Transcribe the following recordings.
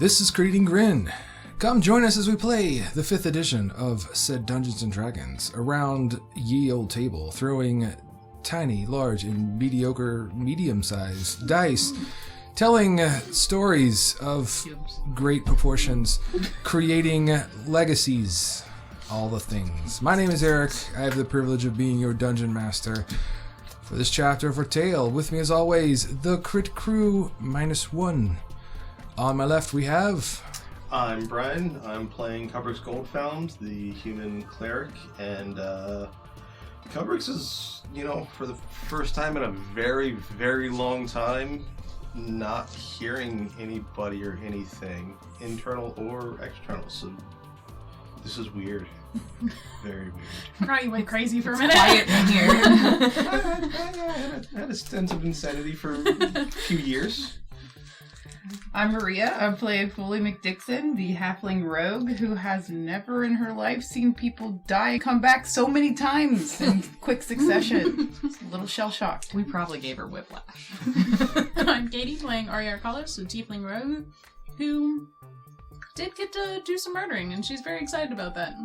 This is Creating Grin. Come join us as we play the 5th edition of said Dungeons & Dragons around ye old table, throwing tiny, large, and mediocre, medium-sized dice, telling stories of great proportions, creating legacies, all the things. My name is Eric. I have the privilege of being your dungeon master for this chapter of our tale. With me as always, the Crit Crew -1. On my left we have... I'm Bryan. I'm playing Kubrick's Goldfound, the human cleric, and Kubrick's is, for the first time in a very, very long time, not hearing anybody or anything, internal or external, so this is weird. Very weird. Right, you went crazy for a minute. Quiet in here. I had a stint of insanity for a few years. I'm Maria. I play Flakes McDixon, the halfling rogue who has never in her life seen people die and come back so many times in quick succession. Just a little shell-shocked. We probably gave her whiplash. I'm Katie, playing Arya Colors, a tiefling rogue, who did get to do some murdering, and she's very excited about that.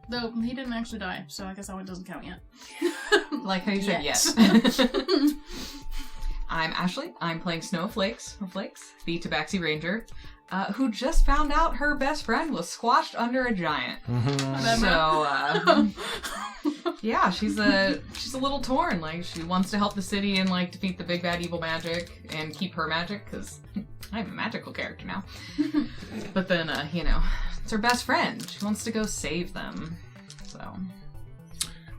Though he didn't actually die, so I guess that one doesn't count yet. Like how you said yes. I'm Ashley. I'm playing Flakes, the Tabaxi Ranger, who just found out her best friend was squashed under a giant. So, yeah, she's a little torn. Like, she wants to help the city and defeat the big bad evil magic and keep her magic, because I'm a magical character now. But then, it's her best friend. She wants to go save them. So.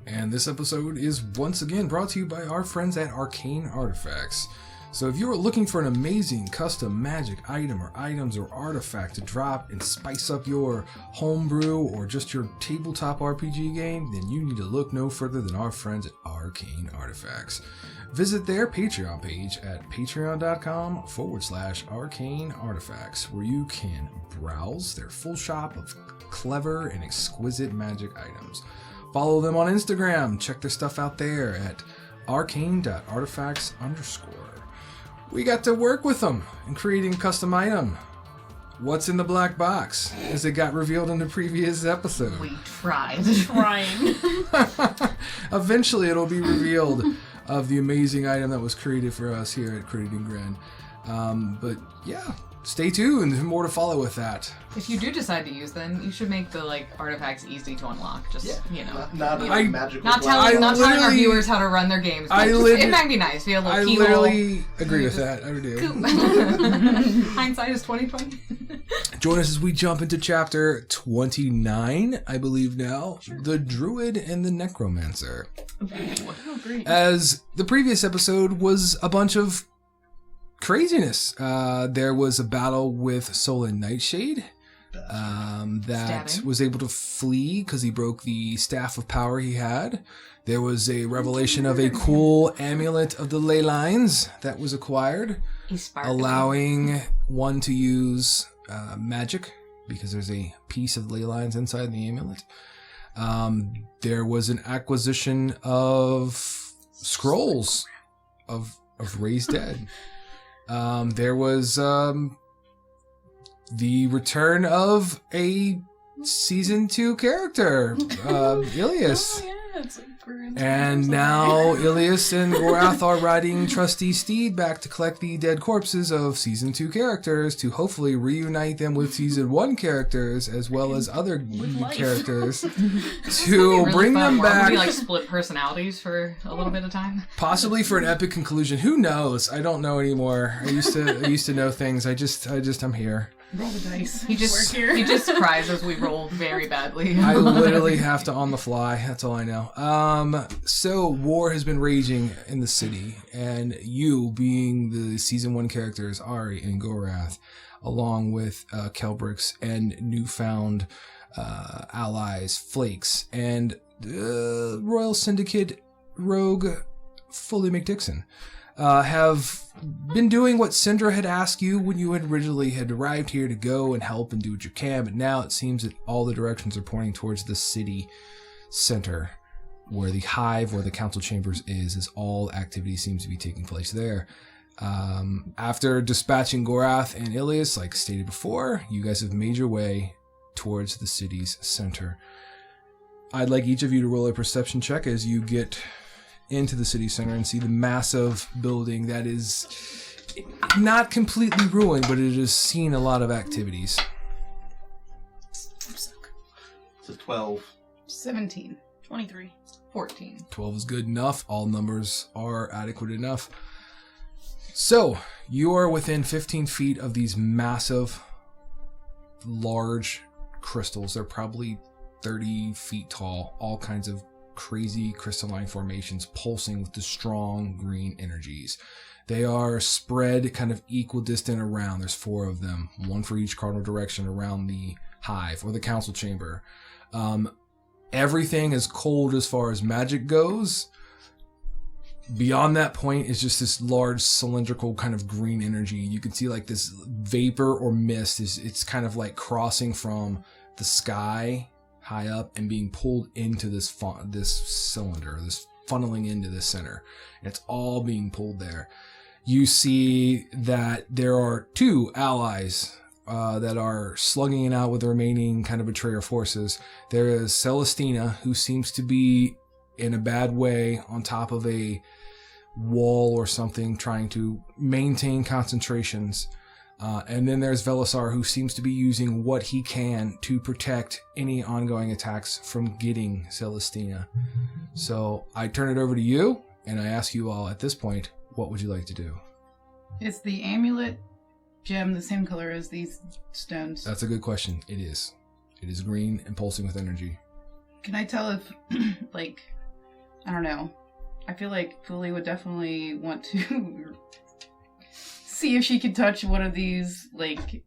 And this episode is once again brought to you by our friends at Arcane Artifacts. So if you're looking for an amazing custom magic item or items or artifact to drop and spice up your homebrew or just your tabletop RPG game, then you need to look no further than our friends at Arcane Artifacts. Visit their Patreon page at patreon.com/Arcane Artifacts, where you can browse their full shop of clever and exquisite magic items. Follow them on Instagram. Check their stuff out there at arcane.artifacts_. We got to work with them in creating a custom item. What's in the black box? As it got revealed in the previous episode. We tried. Trying. Eventually it'll be revealed of the amazing item that was created for us here at Creating Grin. But yeah, stay tuned. More to follow with that. If you do decide to use them, you should make the artifacts easy to unlock. Just Not telling our viewers how to run their games. But it might be nice. Be a little keyhole. Literally agree with that. I do. Hindsight is 20/20. Join us as we jump into chapter 29, I believe now, the Druid and the Necromancer. Oh, great. As the previous episode was a bunch of craziness. There was a battle with Solin Nightshade that Stabbing. was able to flee because he broke the staff of power he had. There was a revelation of a cool amulet of the ley lines that was acquired, allowing one to use magic because there's a piece of ley lines inside the amulet. There was an acquisition of scrolls of raised dead. There was the return of a season 2 character, Ilias. Oh, yeah, it's And now Ilias and Gorath are riding Trusty Steed back to collect the dead corpses of Season 2 characters to hopefully reunite them with Season 1 characters as well as other characters to bring them back. Maybe split personalities for a little bit of time. Possibly for an epic conclusion. Who knows? I don't know anymore. I used to know things. I'm here. Roll the dice. He just cries as we roll very badly. I literally have to on the fly. That's all I know. So war has been raging in the city, and you, being the season 1 characters Ari and Gorath, along with Kelbrix and newfound allies Flakes and Royal Syndicate rogue Fully McDixon, have been doing what Syndra had asked you when you had originally arrived here to go and help and do what you can, but now it seems that all the directions are pointing towards the city center, where the hive, where the council chambers is all activity seems to be taking place there. After dispatching Gorath and Ilias, like stated before, you guys have made your way towards the city's center. I'd like each of you to roll a perception check as you get into the city center and see the massive building that is not completely ruined, but it has seen a lot of activities. It's a 12. 17. 23. 14. 12 is good enough. All numbers are adequate enough. So, you are within 15 feet of these massive, large crystals. They're probably 30 feet tall. All kinds of crazy crystalline formations pulsing with the strong green energies. They are spread kind of equidistant around. There's 4 of them, one for each cardinal direction around the hive or the council chamber. Everything is cold as far as magic goes. Beyond that point is just this large cylindrical kind of green energy. You can see like this vapor or mist it's kind of like crossing from the sky high up and being pulled into this cylinder, this funneling into this center. And it's all being pulled there. You see that there are 2 allies that are slugging it out with the remaining kind of betrayer forces. There is Celestina, who seems to be in a bad way on top of a wall or something, trying to maintain concentrations. And then there's Velisar, who seems to be using what he can to protect any ongoing attacks from getting Celestina. So I turn it over to you, and I ask you all at this point, what would you like to do? Is the amulet gem the same color as these stones? That's a good question. It is. It is green and pulsing with energy. Can I tell if, like, I don't know. I feel like Fuli would definitely want to see if she could touch one of these, like,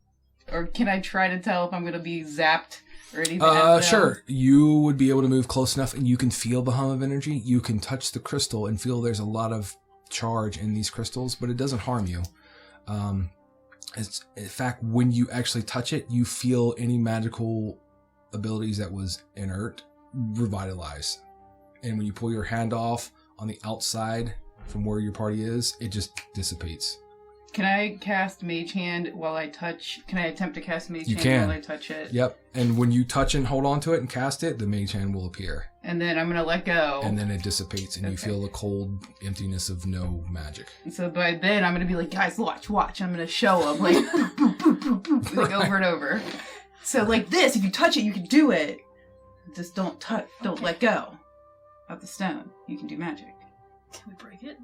or can I try to tell if I'm going to be zapped or anything? Sure. You would be able to move close enough and you can feel the hum of energy. You can touch the crystal and feel there's a lot of charge in these crystals, but it doesn't harm you. In fact, when you actually touch it, you feel any magical abilities that was inert revitalize. And when you pull your hand off on the outside from where your party is, it just dissipates. Can I cast Mage Hand while I touch? Can I attempt to cast Mage You Hand can. while I touch it? Yep. And when you touch and hold on to it and cast it, the mage hand will appear. And then I'm going to let go. And then it dissipates and you Okay. feel the cold emptiness of no magic. So by then I'm going to be like, guys, watch. I'm going to show them, like, boop, boop, boop, boop, boop, like over and over. So like this, if you touch it, you can do it. Just don't let go of the stone. You can do magic. Can we break it?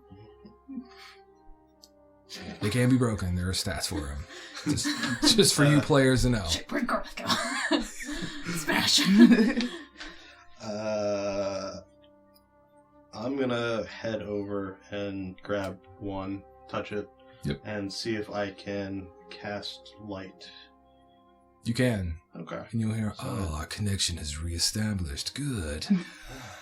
They can be broken. There are stats for them. Just for you players to know. Shit, break her. Let's go. Smash. I'm gonna head over and grab one, touch it, and see if I can cast light. You can. Okay. And you'll hear, oh, our connection is reestablished. Good.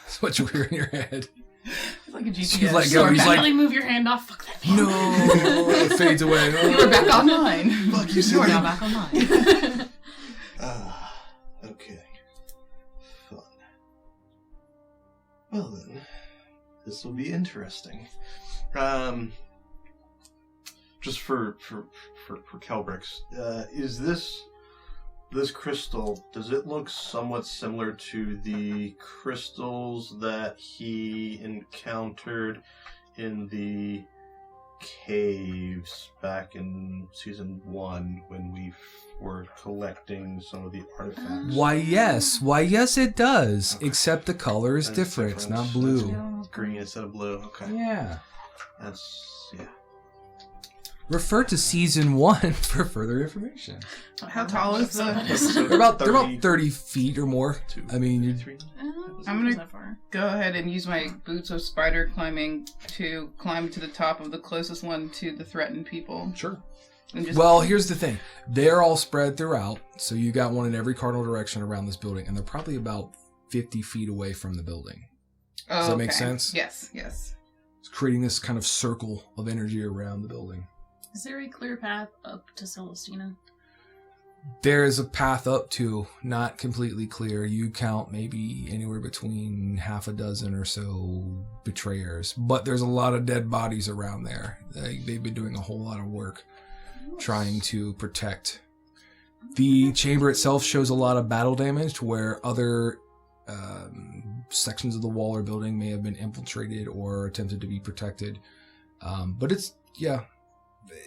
That's what you hear in your head. It's like a GPS. She's like, Sure, he's like, really move your hand off. Fuck that. no. It fades away. You were back online. Fuck you, You are now back online. Okay. Fun. Well then, this will be interesting. Just for Kelbrix, is this crystal, does it look somewhat similar to the crystals that he encountered in the caves back in season 1 when we were collecting some of the artifacts? Why, yes, it does. Okay. Except the color is That's different. It's different. not blue. It's green instead of blue. Okay. Yeah. Yeah. Refer to season 1 for further information. How tall is the... They're about 30 feet or more. I mean, you 3. I'm gonna- that far. Go ahead and use my boots of spider climbing to climb to the top of the closest one to the threatened people. sure. And just... Well, here's the thing. They're all spread throughout, so you got one in every cardinal direction around this building, and they're probably about 50 feet away from the building. Oh, Does that make okay. sense? Yes. It's creating this kind of circle of energy around the building. Is there a clear path up to Celestina? There is a path up to, not completely clear. You count maybe anywhere between half a dozen or so betrayers, but there's a lot of dead bodies around there. They've been doing a whole lot of work trying to protect. The chamber itself shows a lot of battle damage to where other sections of the wall or building may have been infiltrated or attempted to be protected. But it's,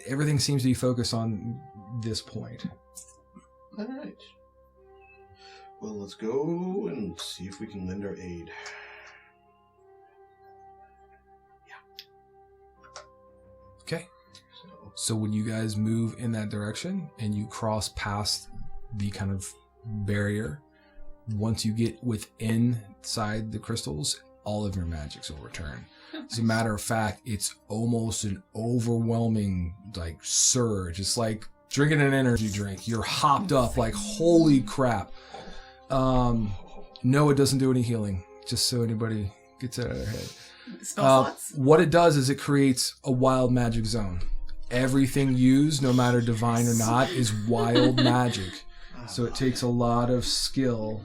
everything seems to be focused on this point. All right. Well, let's go and see if we can lend our aid. Okay. So when you guys move in that direction and you cross past the kind of barrier, once you get inside the crystals, all of your magics will return. As a matter of fact, it's almost an overwhelming surge. It's like drinking an energy drink. You're hopped up like, holy crap. No, it doesn't do any healing, just so anybody gets it out of their head. Spell slots? What it does is it creates a wild magic zone. Everything used, no matter divine or not, is wild magic. So it takes a lot of skill.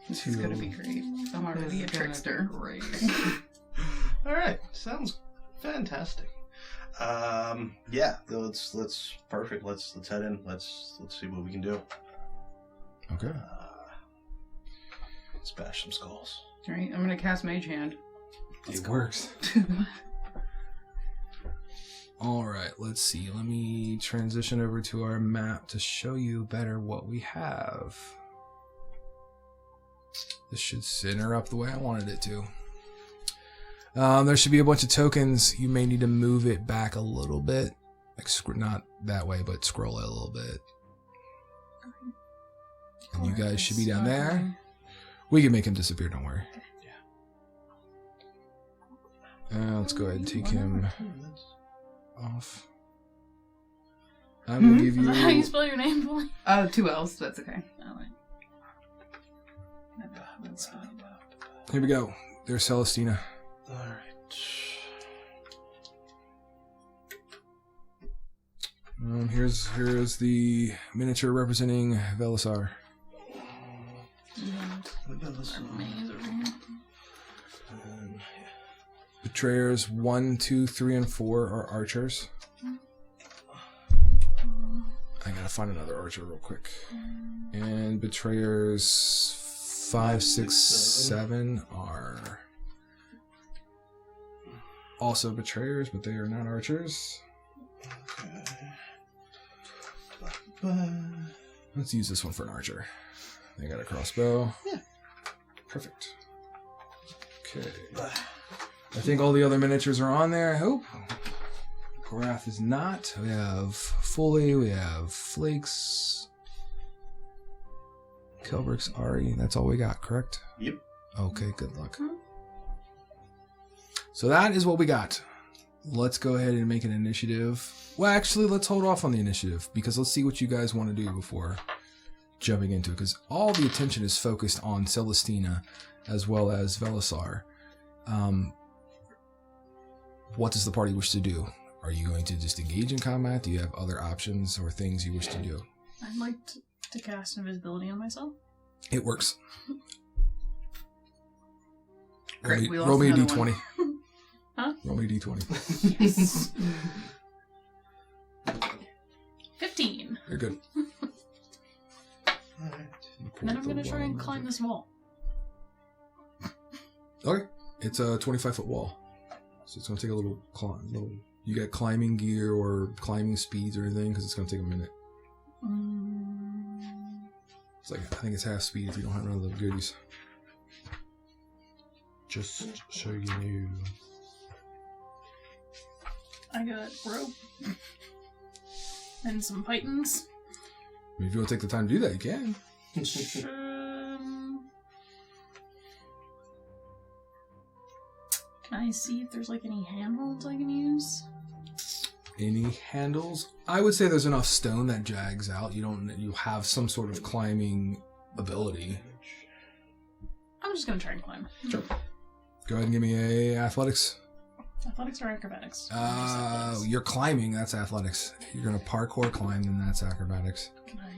This is gonna be great. I'm already a trickster. Great. All right, sounds fantastic. Let's perfect. Let's head in. Let's see what we can do. Okay. Let's bash some skulls. All right, I'm gonna cast Mage Hand. It works. All right, let's see. Let me transition over to our map to show you better what we have. This should center up the way I wanted it to. There should be a bunch of tokens. You may need to move it back a little bit. Not that way, but scroll it a little bit. And you guys should be down there. We can make him disappear, don't worry. Let's go ahead and take him off. I'm going to give Is that how you you... spell your name, boy? 2 L's, that's okay. Alright. Here we go. There's Celestina. All right. Here's the miniature representing Velisar. Betrayers 1, 2, 3, and 4 are archers. I gotta find another archer real quick. And betrayers 5, 6, 7 are also betrayers, but they are not archers. Okay. Let's use this one for an archer. They got a crossbow. Yeah. Perfect. Okay. I think all the other miniatures are on there, I hope. Korath is not. We have Foley, we have Flakes, Kelbrick's Ari. That's all we got, correct? Yep. Okay, good luck. So that is what we got. Let's go ahead and make an initiative. Well, actually, let's hold off on the initiative because let's see what you guys want to do before jumping into it. Because all the attention is focused on Celestina as well as Velisar. What does the party wish to do? Are you going to just engage in combat? Do you have other options or things you wish to do? I'd like to cast invisibility on myself. It works. Great, we lost roll me a another d20. one. Huh? Roll me a d20. Yes. 15. You're good. All right. And then I'm going to try and climb this wall. Okay. It's a 25-foot wall. So it's going to take a little climb. You got climbing gear or climbing speeds or anything? Because it's going to take a minute. It's like, I think it's half speed if you don't have none of the goodies. Just so you know. I got rope. And some pythons. I mean, if you want to take the time to do that, you can. Can I see if there's like any handholds I can use? Any handles? I would say there's enough stone that jags out. You have some sort of climbing ability. I'm just gonna try and climb. Sure. Go ahead and give me a athletics. Athletics or acrobatics? You're climbing, that's athletics. You're gonna parkour climb, then that's acrobatics. Can I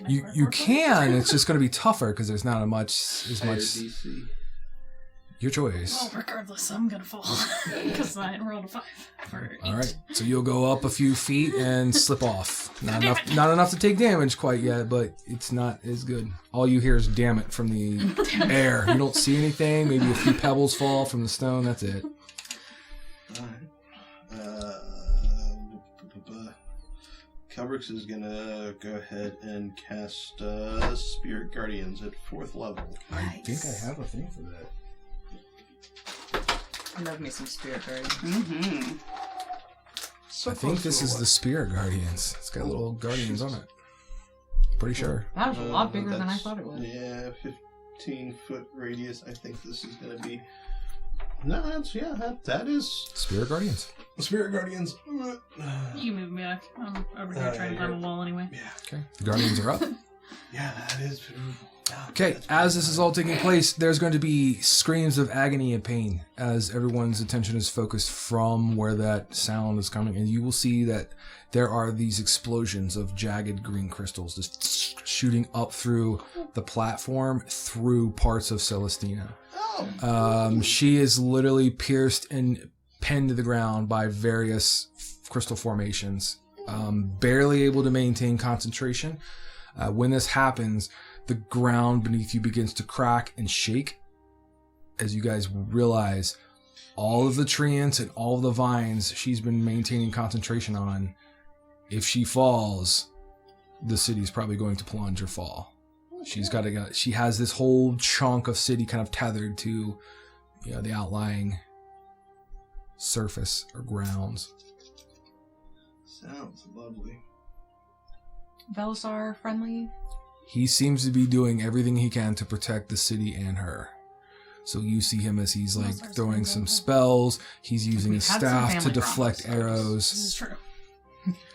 You can. It's just going to be tougher because there's not as Higher much. DC. Your choice. Well, regardless, I'm gonna fall because I rolled a 5 for 8. All right, so you'll go up a few feet and slip off. Not enough to take damage quite yet, but it's not as good. All you hear is "damn it" from the air. You don't see anything. Maybe a few pebbles fall from the stone. That's it. Alright. Kubrix is gonna go ahead and cast Spirit Guardians at 4th level. I think I have a thing for that. I love me some Spirit Guardians. Mm-hmm. So I think close this to is a the Spirit Guardians. It's got little guardians on it. Pretty sure. That was a lot bigger than I that's- thought it was. Yeah, 15-foot radius. I think this is gonna be. No, that is Spirit Guardians. Spirit Guardians. You move me back. I'm over here trying to climb a wall anyway. Yeah, Okay. The guardians are up. yeah, that is. Okay, as this is all taking place, there's going to be screams of agony and pain as everyone's attention is focused from where that sound is coming. And you will see that there are these explosions of jagged green crystals just shooting up through the platform, through parts of Celestina. She is literally pierced and pinned to the ground by various crystal formations, barely able to maintain concentration. When this happens, the ground beneath you begins to crack and shake as you guys realize all of the treants and all of the vines she's been maintaining concentration on. If she falls, the city's probably going to plunge or fall. She has this whole chunk of city kind of tethered to, the outlying surface or grounds. Sounds lovely. Velisar friendly? He seems to be doing everything he can to protect the city and her. So you see him as he's like throwing some spells. He's using his staff to deflect arrows. This is true.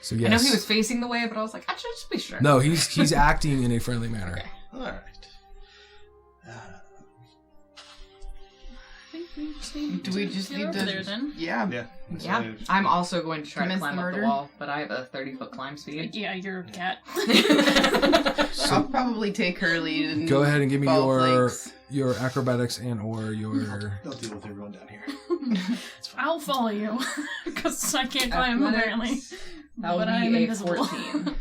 So yes. I know he was facing the way, but I was like, I should just be sure. No, he's acting in a friendly manner. Okay. All right. I think we just need Do we just get need over to- there then? Yeah. Yeah. Yeah, I'm also going to try to Commence climb the up the murder? wall, but I have a 30-foot climb speed. Yeah, you're a cat. I'll probably take her lead and Go ahead and give me follow your Flakes. acrobatics and or your. I'll deal with everyone down here. I'll follow you because I can't climb apparently. That'll But be I'm a invisible. 14.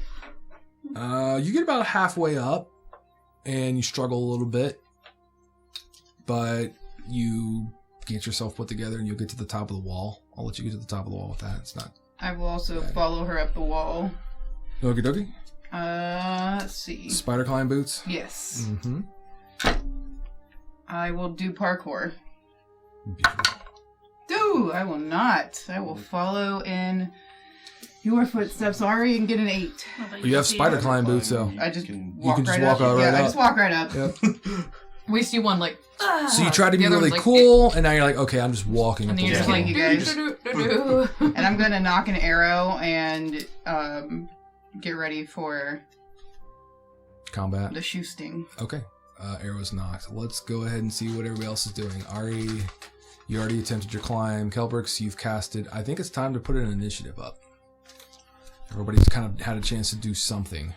You get about halfway up, and you struggle a little bit, but you get yourself put together, and you'll get to the top of the wall. I'll let you get to the top of the wall with that. It's not. I will also Okay. follow her up the wall. Okie dokie. Let's see. Spider climb boots. Yes. Mm-hmm. I will do parkour. Beautiful. No, I will not. I will follow in your footsteps, Ari, and get an 8. You have spider climb boots, though. I just can- walk can just right walk up. out Yeah, right I up. just walk right up. Yep. We see one like. So you try to be the other really one's like, cool, and now you're like, okay, I'm just walking. And up then the you're just wall. like, you guys. do-do-do-do-do. And I'm gonna knock an arrow and get ready for Combat. the shoe sting. Okay. Arrow's knocked. Let's go ahead and see what everybody else is doing. Ari, you already attempted your climb. Kelbrix, you've casted. I think it's time to put an initiative up. Everybody's kind of had a chance to do something.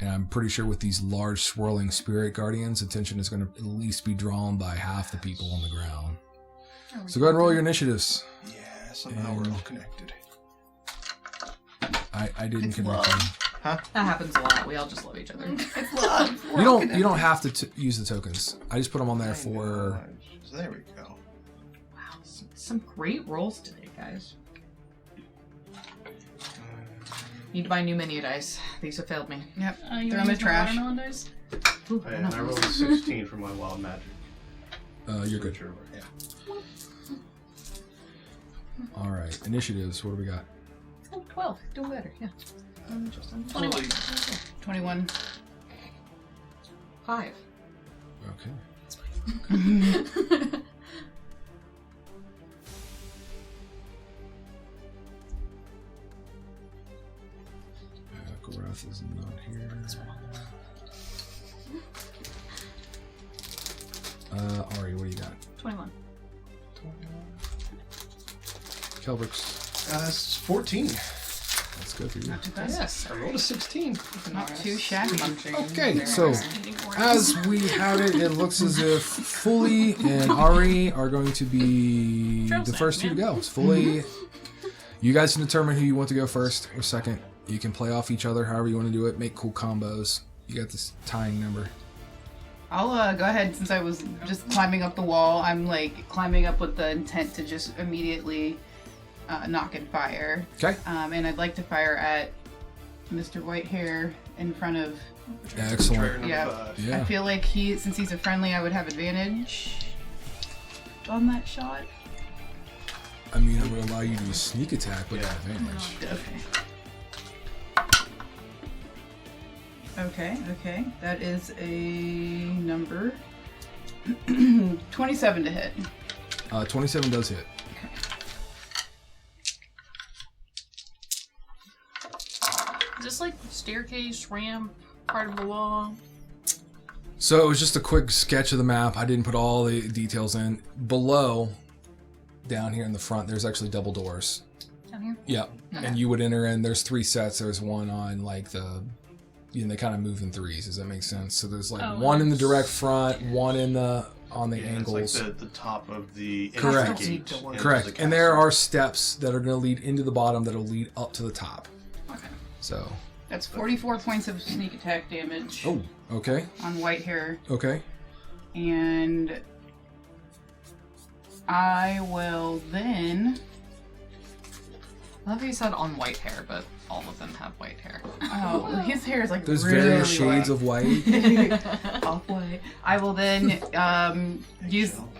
And I'm pretty sure with these large swirling spirit guardians, attention is going to at least be drawn by half the people on the ground. So go ahead and roll your initiatives. Yeah, somehow we're all connected. I didn't It's connect love. them. That happens a lot. We all just love each other. It's love. You don't have to use the tokens. I just put them on there for. So there we go. Wow, some great rolls today, guys. Need to buy new menu dice. These have failed me. Yep. You Throw 'em in the use my trash. watermelon dice? Ooh, Oh, yeah, and I rolled a 16 for my wild magic. You're good. Yeah. All right, initiatives. What do we got? Oh, 12. Doing better, yeah. Just 21. 21. 5. Okay. Gorath is not here. Ari, what do you got? 21. Kelbrix. It's 14. Let's go through. Not too bad. Yes. I rolled a 16. Not too shabby. Okay, so as we have it, it looks as if Fully and Ari are going to be the first two to go. It's Fully, you guys can determine who you want to go first or second. You can play off each other however you want to do it. Make cool combos. You got this tying number. I'll go ahead since I was just climbing up the wall. I'm like climbing up with the intent to just immediately knock and fire. Okay. And I'd like to fire at Mr. Whitehair in front of. Excellent. Yeah. Yeah. I feel like since he's a friendly, I would have advantage on that shot. I mean, it would allow you to use sneak attack, but Yeah. not advantage. Okay. That is a number 27 to hit. 27 does hit. Is this like staircase, ramp, part of the wall? So it was just a quick sketch of the map. I didn't put all the details in. Below, down here in the front, there's actually double doors. Down here? Yep. And you would enter in. There's 3 sets. There's one on like the, they kind of move in threes. Does that make sense? So there's like one in the direct front, one in the on the angles. It's like the top of the Correct. gate into Correct. the And there castle. are steps that are going to lead into the bottom that'll lead up to the top. Okay. So. That's 44 points of sneak attack damage Oh. Okay. on Whitehair. Okay. And I will then. I love how you said on white hair, but all of them have white hair. Oh, his hair is like There's really various shades of white. off white. I will then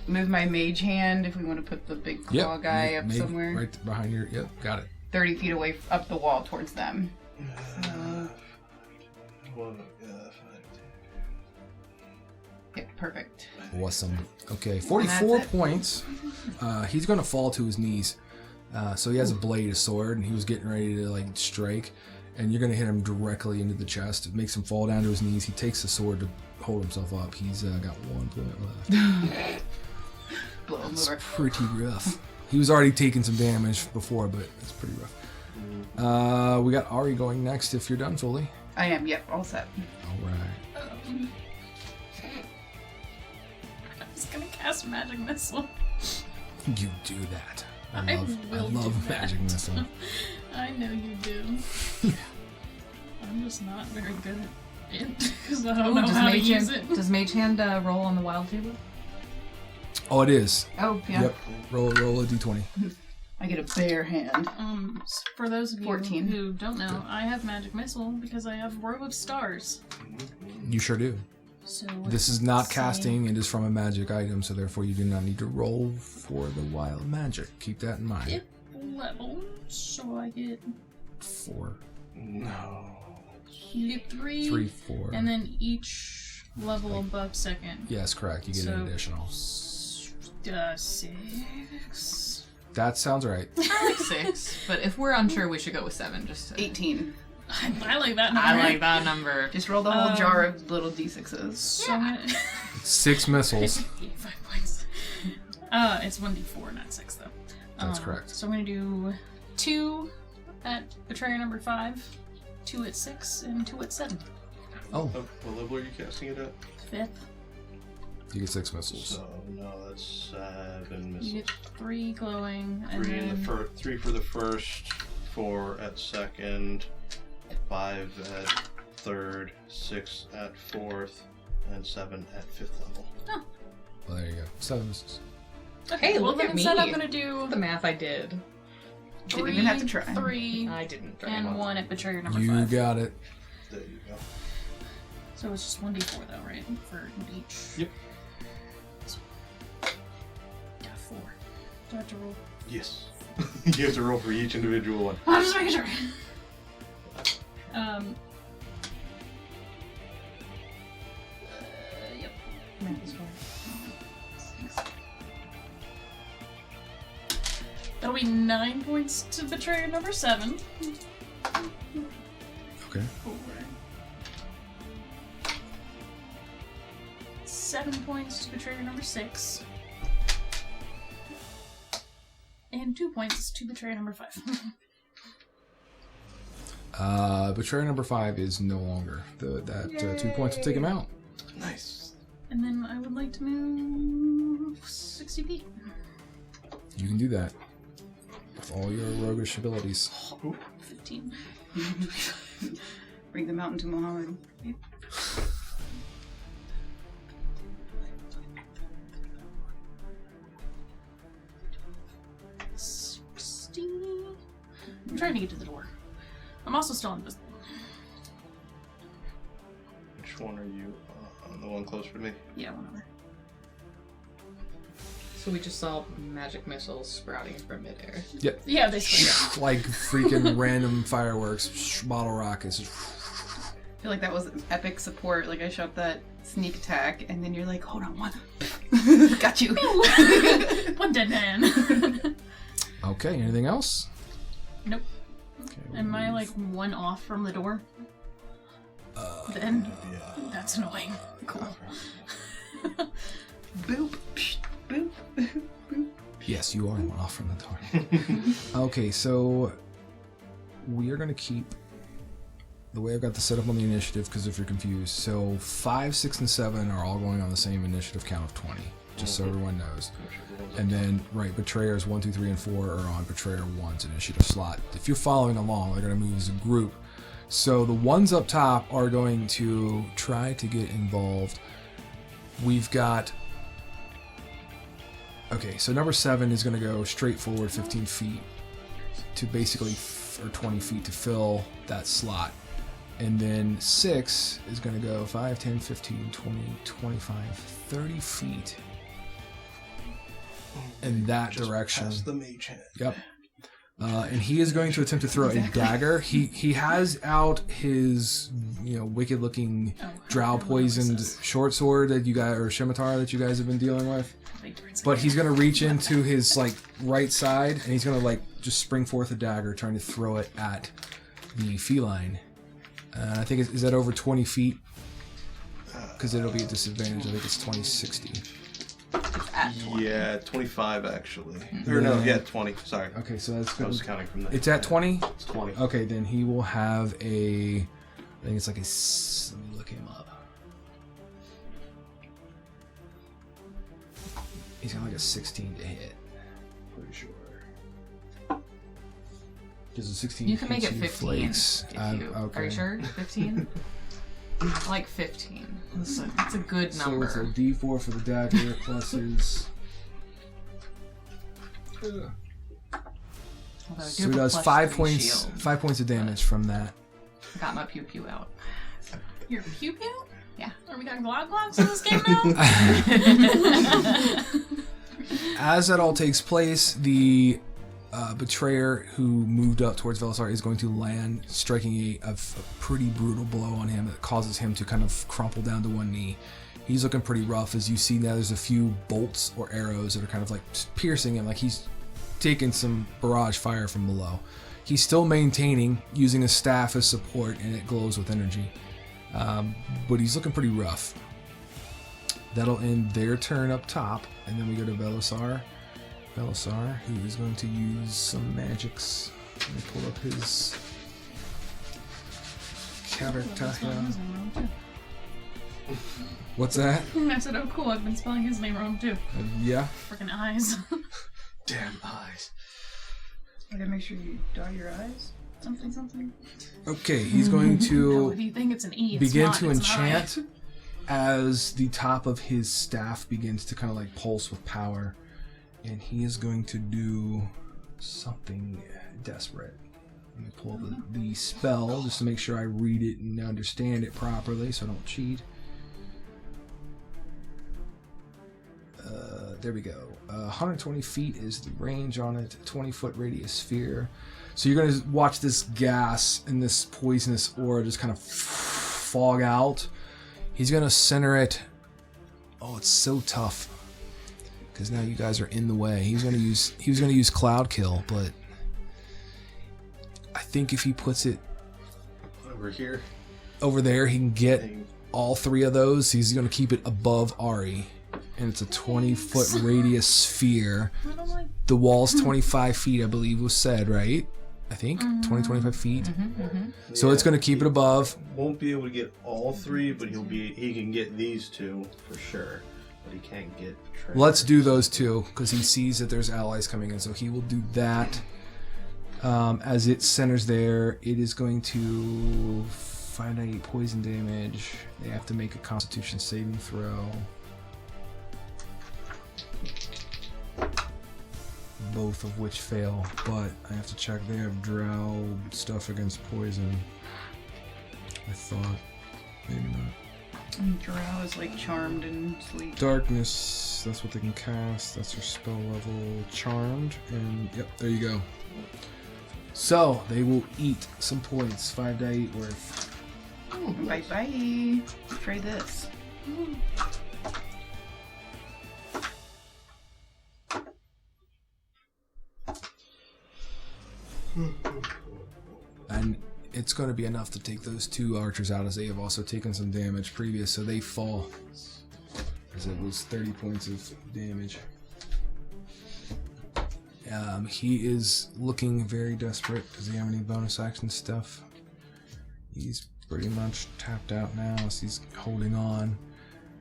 move my mage hand if we want to put the big claw guy up somewhere. Right behind your. Yep. Got it. 30 feet away up the wall towards them. Yeah, perfect. Awesome. Okay, 44 points. He's going to fall to his knees. So he has a blade, a sword, and he was getting ready to like strike. And you're going to hit him directly into the chest. It makes him fall down to his knees. He takes the sword to hold himself up. He's got 1 point left. Blow him It's over. pretty rough. He was already taking some damage before, but it's pretty rough. We got Ari going next if you're done fully. I am, yep, all set. All right. I'm just gonna cast Magic Missile. You do that. I I will love do that. Magic Missile. I know you do. I'm just not very good at it because I don't know how to use it. Does Mage Hand roll on the wild table? Oh, it is. Oh, yeah. Yep. Roll a d20. I get a bare hand. For those of you 14. who don't know, I have Magic Missile because I have Row of Stars. You sure do. So This is not let's casting, it is from a magic item, so therefore you do not need to roll for the wild magic. Keep that in mind. Fifth level, so I get 4. No. you get 3, 3, 4. and then each level above second. Yes, correct. You get an additional. 6. That sounds right. I like 6, but if we're unsure, we should go with 7. Just to... 18. I like that number. I like that number. Just roll the whole jar of little d6s. So I'm gonna 6 missiles. 5 points. It's 1d4, not 6 though. That's correct. So I'm gonna do 2 at Betrayer number 5, 2 at 6, and 2 at 7. Oh, What level are you casting it at? 5th. you get 6 missiles. So, no, that's 7 You missiles. get 3 glowing, and 3 in then the first, 3 for the first, 4 at second, 5 at third, 6 at fourth, and 7 at 5th level. Well, there you go. 7 missiles. Okay, Hey, well look then at instead me. I'm gonna do The math I did. Didn't even have to try. 3, I didn't. Try and it. 1 at Betrayer number You 5. got it. There you go. So it's just 1d4 though, right? For each. Yep. Got 4. Do I have to roll? Yes. You have to roll for each individual one. I'm just making sure. Yep. Math is correct. That'll be 9 points to Betrayer number 7. Okay. 4. 7 points to Betrayer number 6. And 2 points to Betrayer number 5. Betrayer number 5 is no longer. That 2 points will take him out. Nice. And then I would like to move 60 feet. You can do that with all your roguish abilities. 15. Bring the mountain to Muhammad. I'm trying to get to the door. I'm also still invisible. Which one are you? The one closer to me? Yeah, whatever. So we just saw magic missiles sprouting from midair. Yep. Yeah, basically. Like freaking random fireworks, bottle rockets. I feel like that was epic support. Like I shot that sneak attack, and then you're like, hold on, one. Got you. One dead man. Okay, anything else? Nope. Okay, Am I like one off from the door? Then? Yeah. That's annoying. Cool. Boop. Psh, boop. Boop. Yes, you are one off from the door. Okay, so we are going to keep the way I've got this set up on the initiative, because if you're confused, so 5, 6, and 7 are all going on the same initiative count of 20, just so everyone knows. And then, right, Betrayers 1, 2, 3, and 4 are on Betrayer 1's initiative slot. If you're following along, they're going to move as a group. So the ones up top are going to try to get involved. We've got... Okay, so number 7 is going to go straight forward 15 feet to basically, or 20 feet to fill that slot. And then 6 is going to go 5, 10, 15, 20, 25, 30 feet in that Just direction. past the mage hand. Yep. And he is going to attempt to throw a dagger. He has out his wicked looking drow poisoned short sword that you guys, or scimitar that you guys have been dealing with. But he's going to reach into his right side, and he's going to just spring forth a dagger, trying to throw it at the feline. I think is that over 20 feet? Because it'll be a disadvantage. I think it's 20-60. At 20. Yeah, 25 actually. Or no, yeah, 20. Sorry. Okay, so that's I good. was counting from there. It's at 20? It's 20. Okay, then he will have a... I think it's like a... Let me look him up. He's got like a 16 to hit. Pretty sure. Does a 16 You can make it hit 15. Flakes? If you, Okay. Are you sure? 15? I like 15. It's a good number. So it's a D4 for the dagger plus his... Although I do So have he a does plus 5 3 points. shield. 5 points of damage from that. I got my pew pew out. Your pew pew? Yeah. Are we got Glock Glocks in this game now? As that all takes place, the betrayer who moved up towards Velisar is going to land, striking a pretty brutal blow on him that causes him to kind of crumple down to one knee. He's looking pretty rough. As you see now, there's a few bolts or arrows that are kind of piercing him, like he's taking some barrage fire from below. He's still maintaining, using a staff as support, and it glows with energy. But he's looking pretty rough. That'll end their turn up top, and then we go to Velisar. Velisar, who is going to use some magics. Let me pull up his character here. What's that? I said, oh cool, I've been spelling his name wrong too. Yeah. Freaking eyes. Damn eyes. I gotta make sure you dot your eyes. Something. Okay, he's going No, to if you think it's an E, it's begin not, to it's an I. enchant as the top of his staff begins to kind of pulse with power. And he is going to do something desperate. Let me pull the spell just to make sure I read it and understand it properly so I don't cheat. There we go. 120 feet is the range on it. 20-foot radius sphere. So you're going to watch this gas and this poisonous aura just kind of fog out. He's going to center it. Oh, it's so tough. Because now you guys are in the way. He was going to use Cloud Kill, but I think if he puts it Over here. over there, he can get all 3 of those. He's going to keep it above Ari. And it's a 20-foot radius sphere. I don't like... The wall's 25 feet, I believe was said, right? I think 20, 25 feet. So Yeah, it's going to keep it above. Won't be able to get all 3, but he can get these 2 for sure. But he can't get. Let's do those 2 because he sees that there's allies coming in. So he will do that. As it centers there, it is going to find any poison damage. They have to make a Constitution saving throw. Both of which fail, but I have to check. They have drow stuff against poison. I thought. Maybe not. And Drow is like charmed and sleep. Darkness, that's what they can cast. That's their spell level. Charmed, and yep, there you go. So, they will eat some points. 5 to 8 worth. Bye bye. Try this. And it's going to be enough to take those 2 archers out, as they have also taken some damage previous, so they fall. As it was 30 points of damage. He is looking very desperate. Does he have any bonus action stuff? He's pretty much tapped out now, so he's holding on.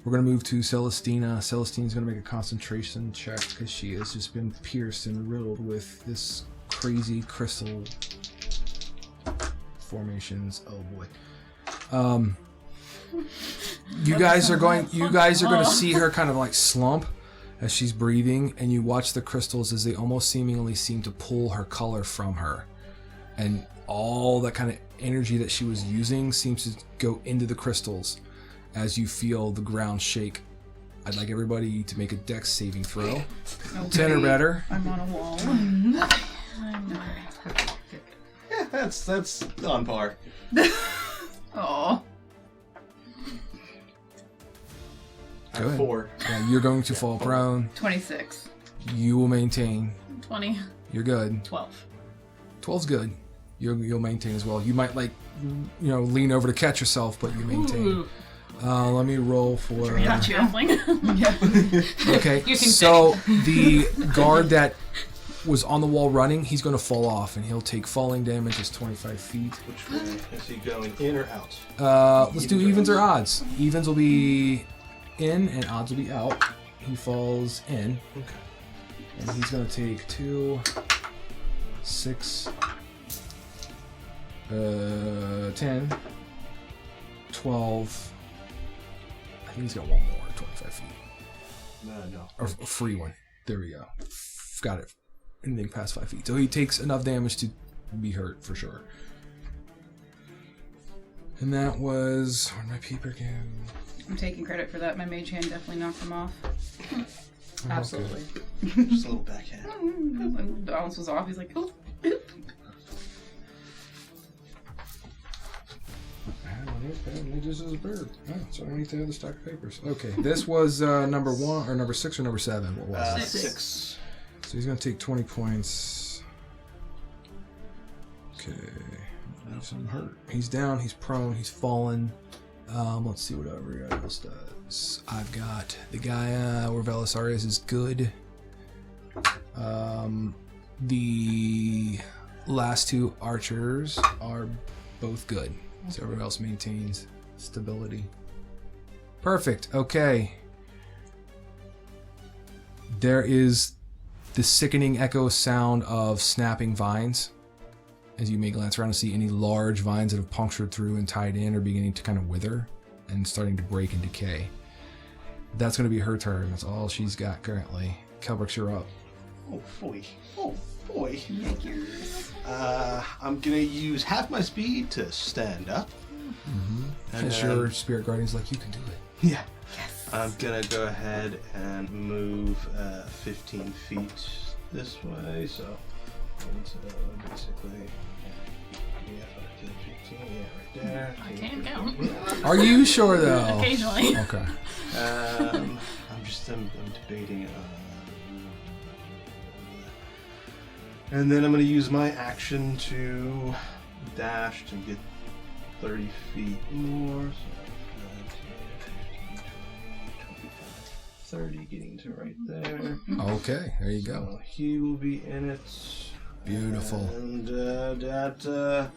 We're going to move to Celestina. Celestina's going to make a concentration check because she has just been pierced and riddled with this crazy crystal formations. Oh boy. You guys are going to see her kind of like slump as she's breathing, and you watch the crystals as they almost seemingly seem to pull her color from her, and all that kind of energy that she was using seems to go into the crystals as you feel the ground shake. I'd like everybody to make a dex saving throw. Okay. 10 or better. I'm on a wall. Yeah, that's on par. Oh. Go ahead. 4. Yeah, you're going to fall prone. 26. You will maintain. 20. You're good. 12. 12's good. You'll maintain as well. You might lean over to catch yourself, but you maintain. Let me roll for. Got you. Yeah. Okay, so the guard that was on the wall running, he's going to fall off, and he'll take falling damage as 25 feet. Which way is he going, in or out? Let's do evens or odds. Evens will be in, and odds will be out. He falls in. Okay. And he's going to take 2, 6, 10, 12. I think he's got one more, 25 feet. No. Or a free one. There we go. Got it. Anything past 5 feet. So he takes enough damage to be hurt for sure. And that was. Where'd my peep again? I'm taking credit for that. My mage hand definitely knocked him off. Absolutely. Just a little backhand. When the balance was off, he's like, oop, oop. Apparently this is a bird. Oh, so I need to have the stack of papers. Okay, this was number 1 or number 6 or number 7. What was it? 6. So he's gonna take 20 points. Okay, leaves him hurt. He's down. He's prone. He's fallen. Let's see what everybody else does. I've got the guy where Velisarius is good. The last 2 archers are both good. So everyone else maintains stability. Perfect. Okay. There is the sickening echo sound of snapping vines as you may glance around to see any large vines that have punctured through and tied in are beginning to kind of wither and starting to break and decay. That's going to be her turn. That's all she's got currently. Kelbrix, you're up. Oh boy. Oh boy. I'm gonna use half my speed to stand up. And as your spirit guardian's like, you can do it. Yeah. Yes. I'm gonna go ahead and move 15 feet this way. So basically, yeah, 15, yeah, right there. I can't count. Are you sure though? Occasionally. Okay. I'm debating. And then I'm going to use my action to dash to get 30 feet more. So 30, getting to right there. Okay, there you go. So he will be in it. Beautiful. And that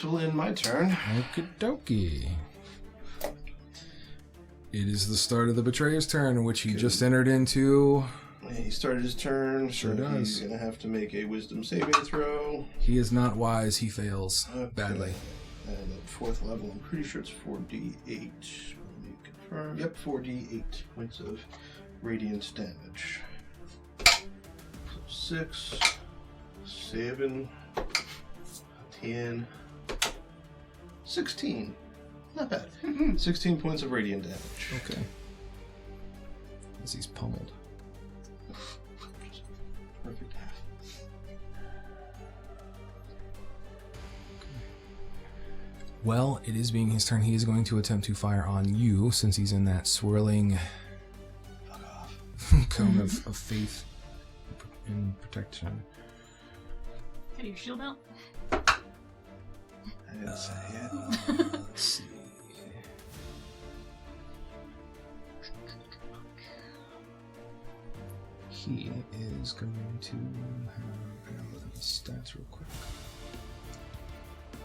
will end my turn. Okie dokie. It is the start of the Betrayer's turn, in which he just entered into. He started his turn. Sure so does. He's going to have to make a wisdom saving throw. He is not wise. He fails Okay. badly. And at 4th level, I'm pretty sure it's 4d8. Let me confirm. Yep, 4d8 points of radiant damage. So 6, 7, 10, 16. Not bad. 16 points of radiant damage. Okay. As he's pummeled. Perfect half. Well, it is being his turn. He is going to attempt to fire on you, since he's in that swirling Fuck off. cone of faith and protection. Get your shield out. I didn't say it. Let's see. He is going to have. I gotta look at his stats real quick.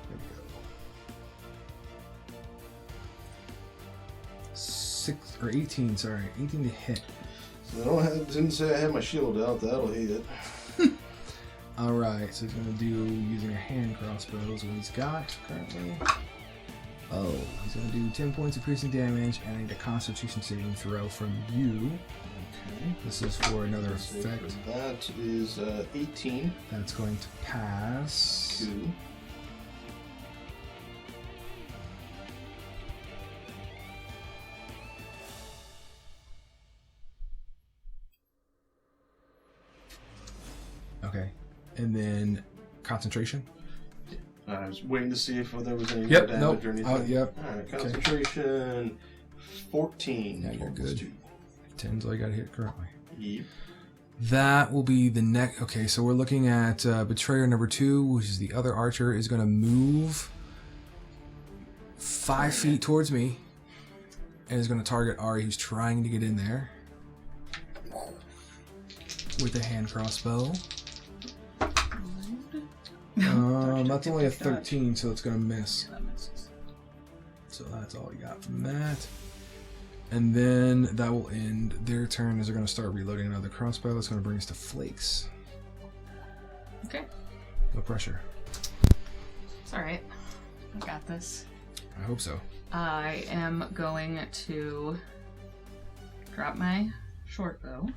There we go. 18. Sorry, 18 to hit. So didn't say I had my shield out. That'll hit it. All right, so he's going to do using a hand crossbow is what he's got currently. Oh, he's going to do 10 points of piercing damage, and I need a Constitution saving throw from you. Okay. This is for another So effect. for that is 18. That's going to pass. 2. Okay, and then concentration. I was waiting to see if there was any Yep, more damage nope. or anything. Oh, yep. Alright, Okay. concentration 14. Yeah, you're plus good. 2. 10's all you got to hit currently. Yep. That will be the next. Okay, so we're looking at Betrayer number 2, which is the other archer, is going to move 5 feet towards me and is going to target Ari, who's trying to get in there with a hand crossbow. That's only a 13, so it's going to miss. That misses. So that's all we got from that. And then that will end their turn as they're going to start reloading another crossbow. That's going to bring us to Flakes. Okay. No pressure. It's alright. I got this. I hope so. I am going to drop my short bow.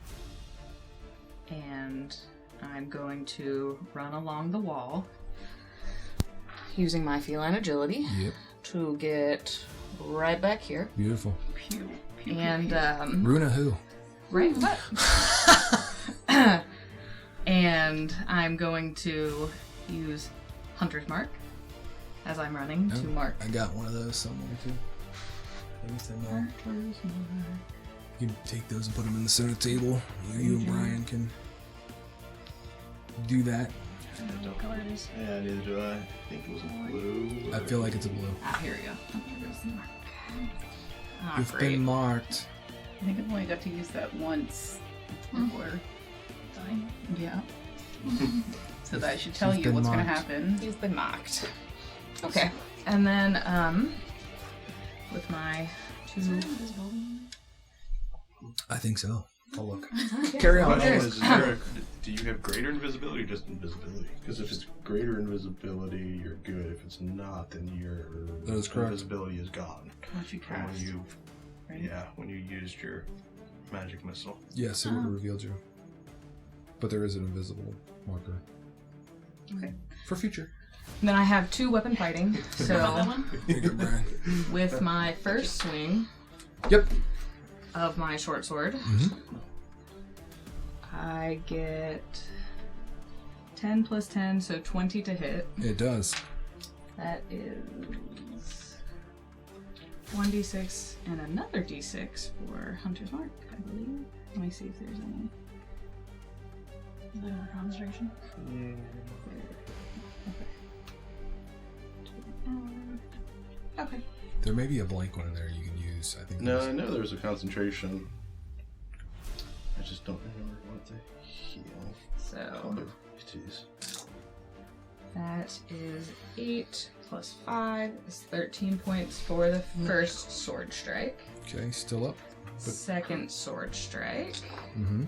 And I'm going to run along the wall using my feline agility Yep. to get right back here. Beautiful. Pew, pew, And pew. Runa who? right what? And I'm going to use Hunter's Mark as I'm running to mark. I got one of those somewhere too. Let me send that. Hunter's Mark. You can take those and put them in the center table. You and Bryan can do that. I don't know what color it is. Yeah, neither do I. I think it was a blue. I feel like it's a blue. Ah, here we go. Hunter's Mark. Ah, You've great. been marked. I think I've only got to use that once before. Dying. Yeah. So that should tell She's you been what's going to marked. happen. He's been marked. Okay. And then, with my two... I think so. I'll look. Okay. Carry on. Do you have greater invisibility or just invisibility? Because if it's greater invisibility, you're good. If it's not, then your That is correct. invisibility is gone. Once you From when cast. you, Right? yeah, when you used your magic missile. Yes, it would have revealed you. But there is an invisible marker. Okay. For future. Then I have 2 weapon fighting. That So, one? Here you go, Bryan. with my first swing Yep. of my short sword, Mhm. I get 10 plus 10, so 20 to hit. It does. That is 1d6 and another d6 for Hunter's Mark, I believe. Let me see if there's any. Is that under concentration? Okay. There may be a blank one in there you can use. I think. No, there's- I know there's a concentration. I just don't remember what the heal So is. that is 8 plus 5 is 13 points for the first sword strike. Okay, still up. Second sword strike Mm-hmm.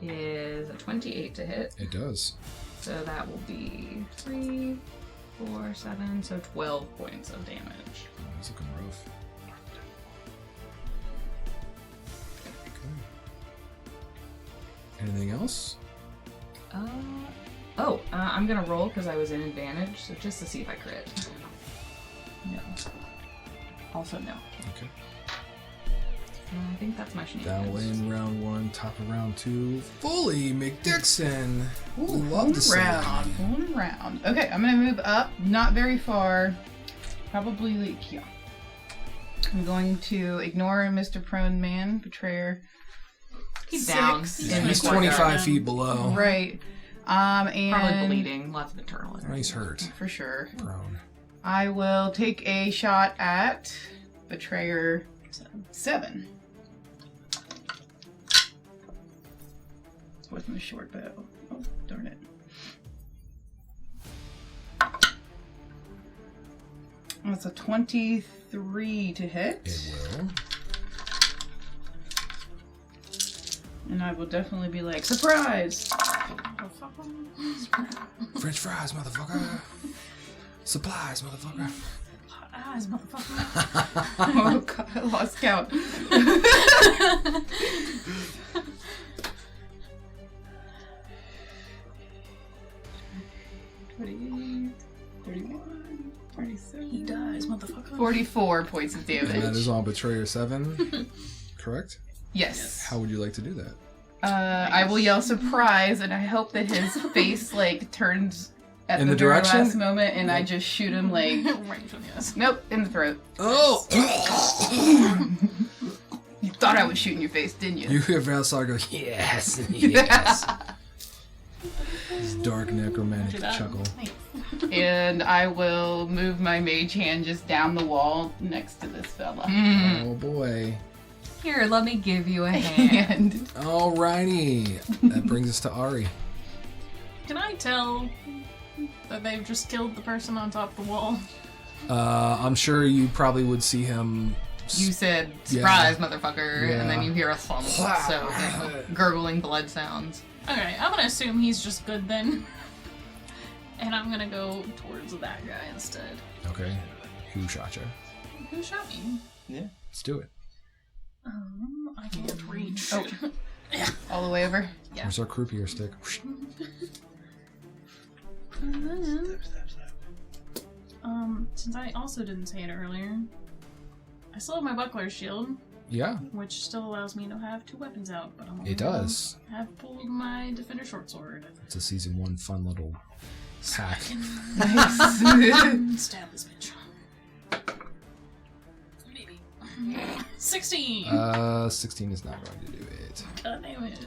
is a 28 to hit. It does. So that will be 3, 4, 7, so 12 points of damage. Oh, he's looking rough. Okay. Anything else? I'm gonna roll because I was in advantage, so just to see if I crit. No. Also no. Okay. I think that's my That will shenanigans. end round 1, top of round 2. Fully McDixon. Ooh, We love to see round, it. one round. Okay, I'm gonna move up, not very far. Probably like here. I'm going to ignore Mr. Prone Man, Betrayer. He's down. Six. In the He's courtyard. 25 feet below. Right. And Probably bleeding. Lots of internal Oh, energy. he's hurt. for sure. Prone. I will take a shot at Betrayer 7. With my short bow. Oh, darn it. That's a 23 to hit. It will. And I will definitely be like, surprise! French fries, motherfucker. Supplies, motherfucker. Hot eyes, motherfucker. Oh god, I lost count. 20, 31, 27. He dies, motherfucker. 44 points of And that damage. is on Betrayer 7. Correct? Yes. How would you like to do that? I will yell surprise, and I hope that his face like turns at In the the very direction? last moment, and I just shoot him like, Right between the eyes. nope, in the throat. Oh! You thought I was shooting your face, didn't you? You hear Valsar go, yes, yes. This dark necromantic chuckle. And I will move my mage hand just down the wall next to this fella. Oh boy. Here, let me give you a hand. And Alrighty. That brings us to Ari. Can I tell that they've just killed the person on top of the wall? I'm sure you probably would see him. You said surprise, motherfucker, and then you hear a thump, so gurgling blood sounds. Okay, I'm gonna assume he's just good then. And I'm gonna go towards that guy instead. Okay. Who shot you? Who shot me? Yeah. Let's do it. I can't reach. Oh. all the way over. Yeah. Where's our croupier stick? And then, since I also didn't say it earlier, I still have my buckler shield, Yeah, which still allows me to have 2 weapons out, but I'm it does. have pulled my defender short sword. It's a season 1 fun little hack. Nice. Stab this bitch. Maybe. 16! 16 is not going to do it. God damn it.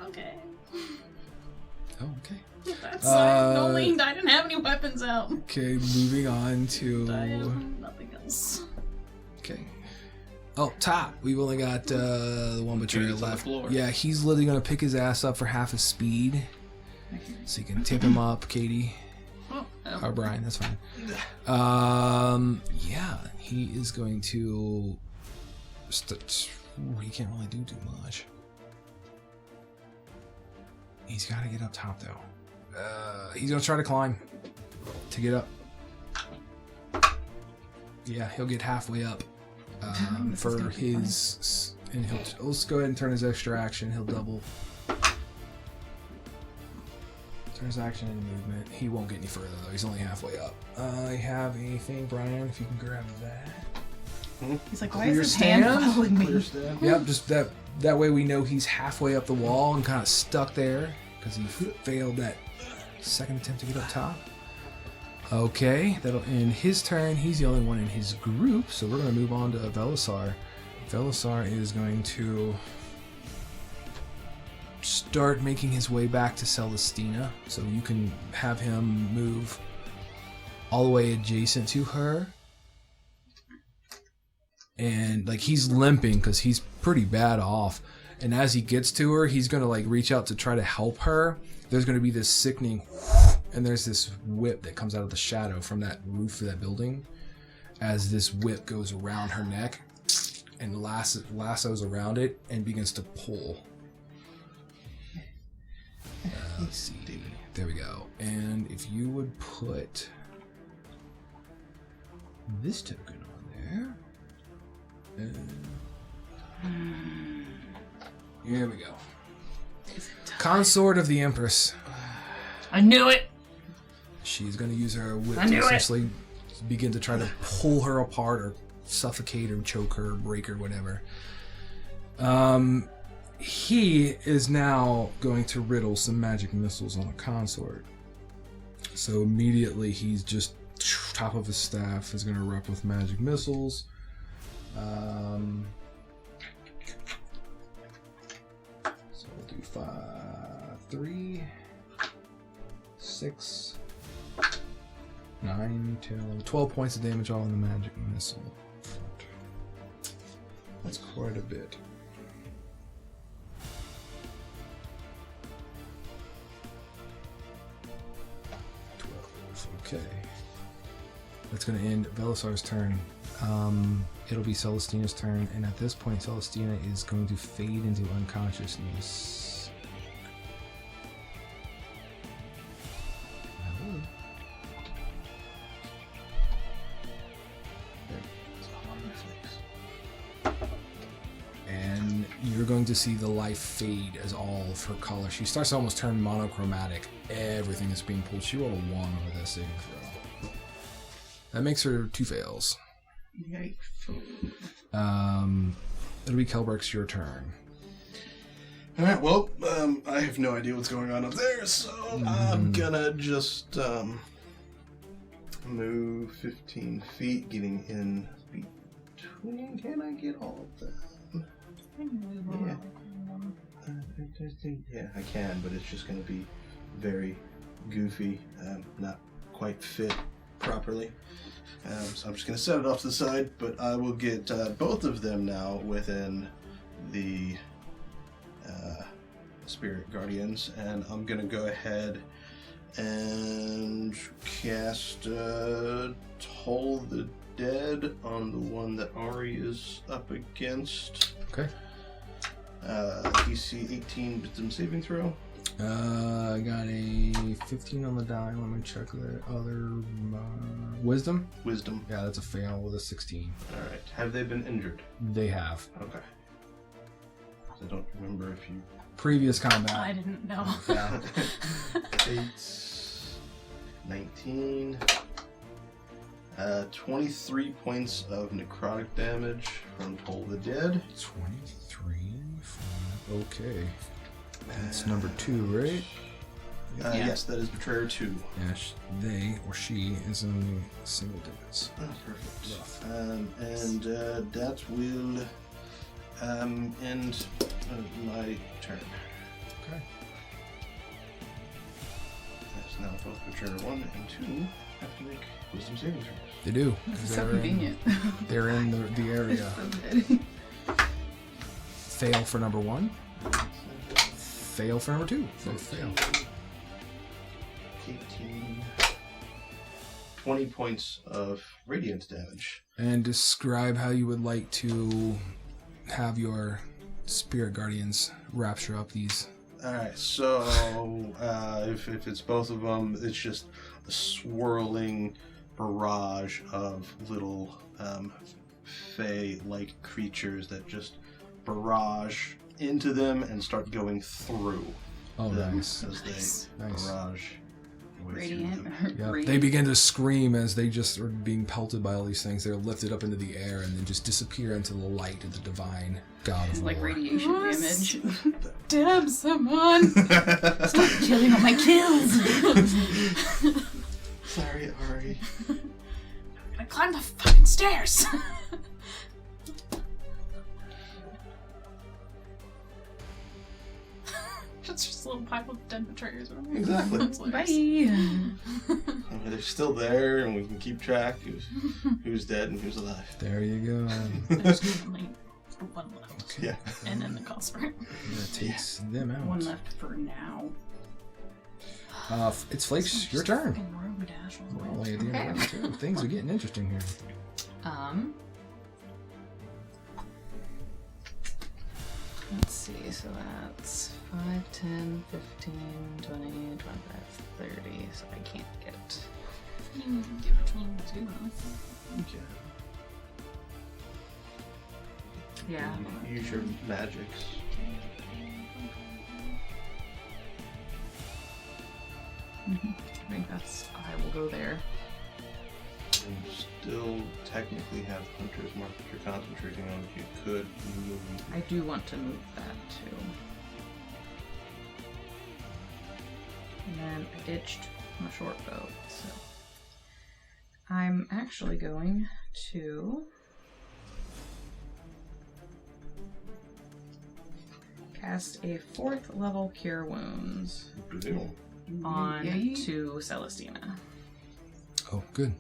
Okay. Oh, okay. That's annoying. I didn't have any weapons out. Okay, moving on to. I have nothing else. Okay. Oh, top. We've only got the one betrayer Dude's on the left. floor. Yeah, he's literally gonna pick his ass up for half his speed, so you can tip him up, Katie. Oh, Or Bryan, that's fine. Yeah, he is going to. He can't really do too much. He's got to get up top though. He's gonna try to climb to get up. Yeah, he'll get halfway up for his, and let's go ahead and turn his extra action. He'll double. Turn his action into movement. He won't get any further though. He's only halfway up. I have anything, Bryan? If you can grab that. He's like, why Clear is his hand stand? following me? Clear stand. Yep, just that way we know he's halfway up the wall and kind of stuck there because he failed that second attempt to get up top. Okay, that'll end his turn. He's the only one in his group, so we're going to move on to Velisar. Velisar is going to start making his way back to Celestina, so you can have him move all the way adjacent to her. and like he's limping because he's pretty bad off. And as he gets to her, he's gonna like reach out to try to help her. There's gonna be this sickening, and there's this whip that comes out of the shadow from that roof of that building. As this whip goes around her neck and lassos around it and begins to pull. Let's see. There we go. And if you would put this token on there. Here we go. Consort of the Empress. I knew it! She's going to use her whip to essentially begin to try to pull her apart or suffocate or choke her, break her, whatever. He is now going to riddle some magic missiles on a consort. So immediately he's just top of his staff is going to erupt with magic missiles. So we'll do 5, 3, 6, 9, 10, 11, 12 points of damage all in the magic missile. That's quite a bit. 12. Okay. That's going to end Belisar's turn. It'll be Celestina's turn, and at this point, Celestina is going to fade into unconsciousness. And you're going to see the life fade as all of her color. She starts to almost turn monochromatic. Everything is being pulled. She rolled a 1 over that saving throw. That makes her 2 fails. Yikes. It'll be Kelbrick's your turn. Alright, well, I have no idea what's going on up there, so I'm gonna just move 15 feet, getting in between. Can I get all of that? Yeah, I can, but it's just gonna be very goofy, not quite fit properly. So I'm just going to set it off to the side, but I will get both of them now within the Spirit Guardians, and I'm going to go ahead and cast Toll the Dead on the one that Ari is up against. Okay. DC 18 wisdom saving throw. I got a 15 on the die. Let me check the other wisdom. Wisdom. Yeah, that's a fail with a 16. All right. Have they been injured? They have. Okay. I don't remember if you. Previous combat. I didn't know. Yeah. 8, 19, 23 points of necrotic damage from Toll the Dead. 23. Okay. That's number 2, right? Yes, that is Betrayer 2. Yeah, they or she is in single digits. Oh, perfect. Rough. And that will end my turn. Okay. That's now both Betrayer 1 and 2 have to make wisdom saving throws. They do. This is so convenient. They're in the area. So good. Fail for number 1. Fail for number 2. Both fail. 18, 20 points of radiant damage. And describe how you would like to have your spirit guardians rapture up these. Alright, so if it's both of them, it's just a swirling barrage of little fey-like creatures that just barrage into them and start going through them nice. as they barrage away Radiant. through them. Yep. They begin to scream as they just are being pelted by all these things. They're lifted up into the air and then just disappear into the light of the divine god of It's like war. radiation damage. Damn, someone! Stop killing all my kills! Sorry, Ari. I'm gonna climb the fucking stairs! It's just Just a little pile of dead betrayers. Exactly. That's hilarious. Bye. They're still there, and we can keep track who's dead and who's alive. There you go. There's only one left. Yeah. And then the cost for it. That takes them out. One left for now. It's Flakes. Your turn. Fucking rogue dash all the We're way. only at the end of round 2. Things are getting interesting here. Let's see, so that's 5, 10, 15, 20, 25, 30, so I can't get. You can get between the two of them. Okay. Yeah. Use your magics. I think that's. I will go there. You still technically have Hunter's Mark that you're concentrating on. You could move. I do want to move that too. And then I ditched my short bow, so I'm actually going to cast a 4th level Cure Wounds Ew. on Yay. to Celestina. Oh, good.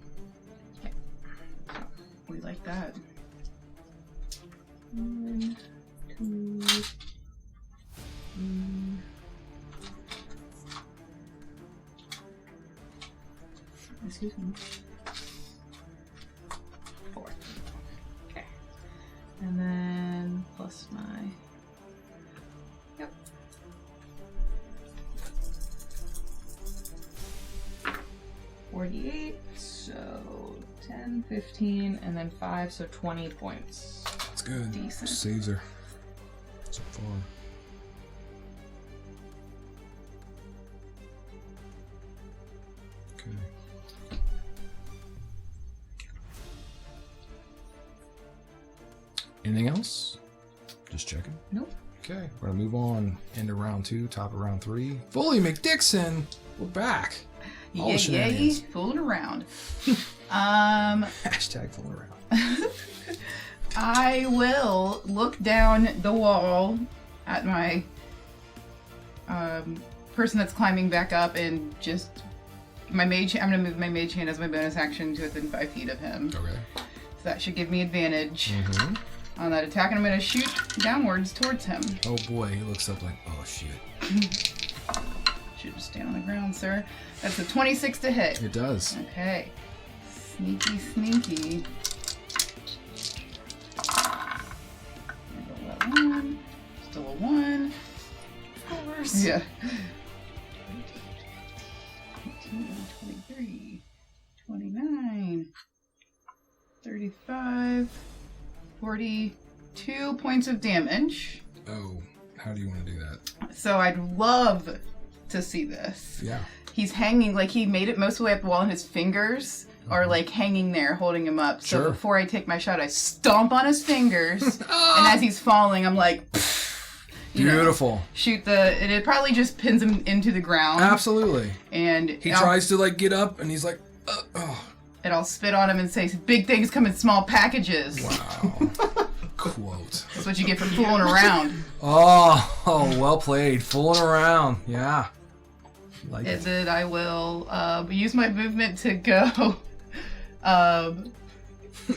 We like that. 1, 2, 3. Excuse me. 4. Okay. And then plus my. Yep. $48, so 10, 15, and then 5, so 20 points. That's good. Decent. Saves her. So far. Okay. Anything else? Just checking. Nope. Okay, we're gonna move on into round 2, top of round 3. Fully McDixon, we're back. All the Yay, shenanigans. fooling around. Hashtag fooling around. I will look down the wall at my person that's climbing back up and just my mage. I'm gonna move my mage hand as my bonus action to within 5 feet of him. Okay. So that should give me advantage Mm-hmm. on that attack, and I'm gonna shoot downwards towards him. Oh boy, he looks up like, oh shit. Should just stand on the ground, sir. That's a 26 to hit. It does. Okay. Sneaky, sneaky. Roll that 1. Still a 1. Of course. Yeah. 23, 29, 35, 42 points of damage. Oh, how do you want to do that? So I'd love to see this. Yeah. He's hanging, like he made it most of the way up the wall and his fingers are like hanging there holding him up. So Sure. before I take my shot, I stomp on his fingers. And as he's falling, I'm like, you know, Beautiful. shoot and it probably just pins him into the ground. Absolutely. And He tries to like get up and he's like, oh. And I'll spit on him and say, big things come in small packages. Wow. Quote. That's what you get for fooling around. Oh, well played. Fooling around. Yeah. Like And it. then I will use my movement to go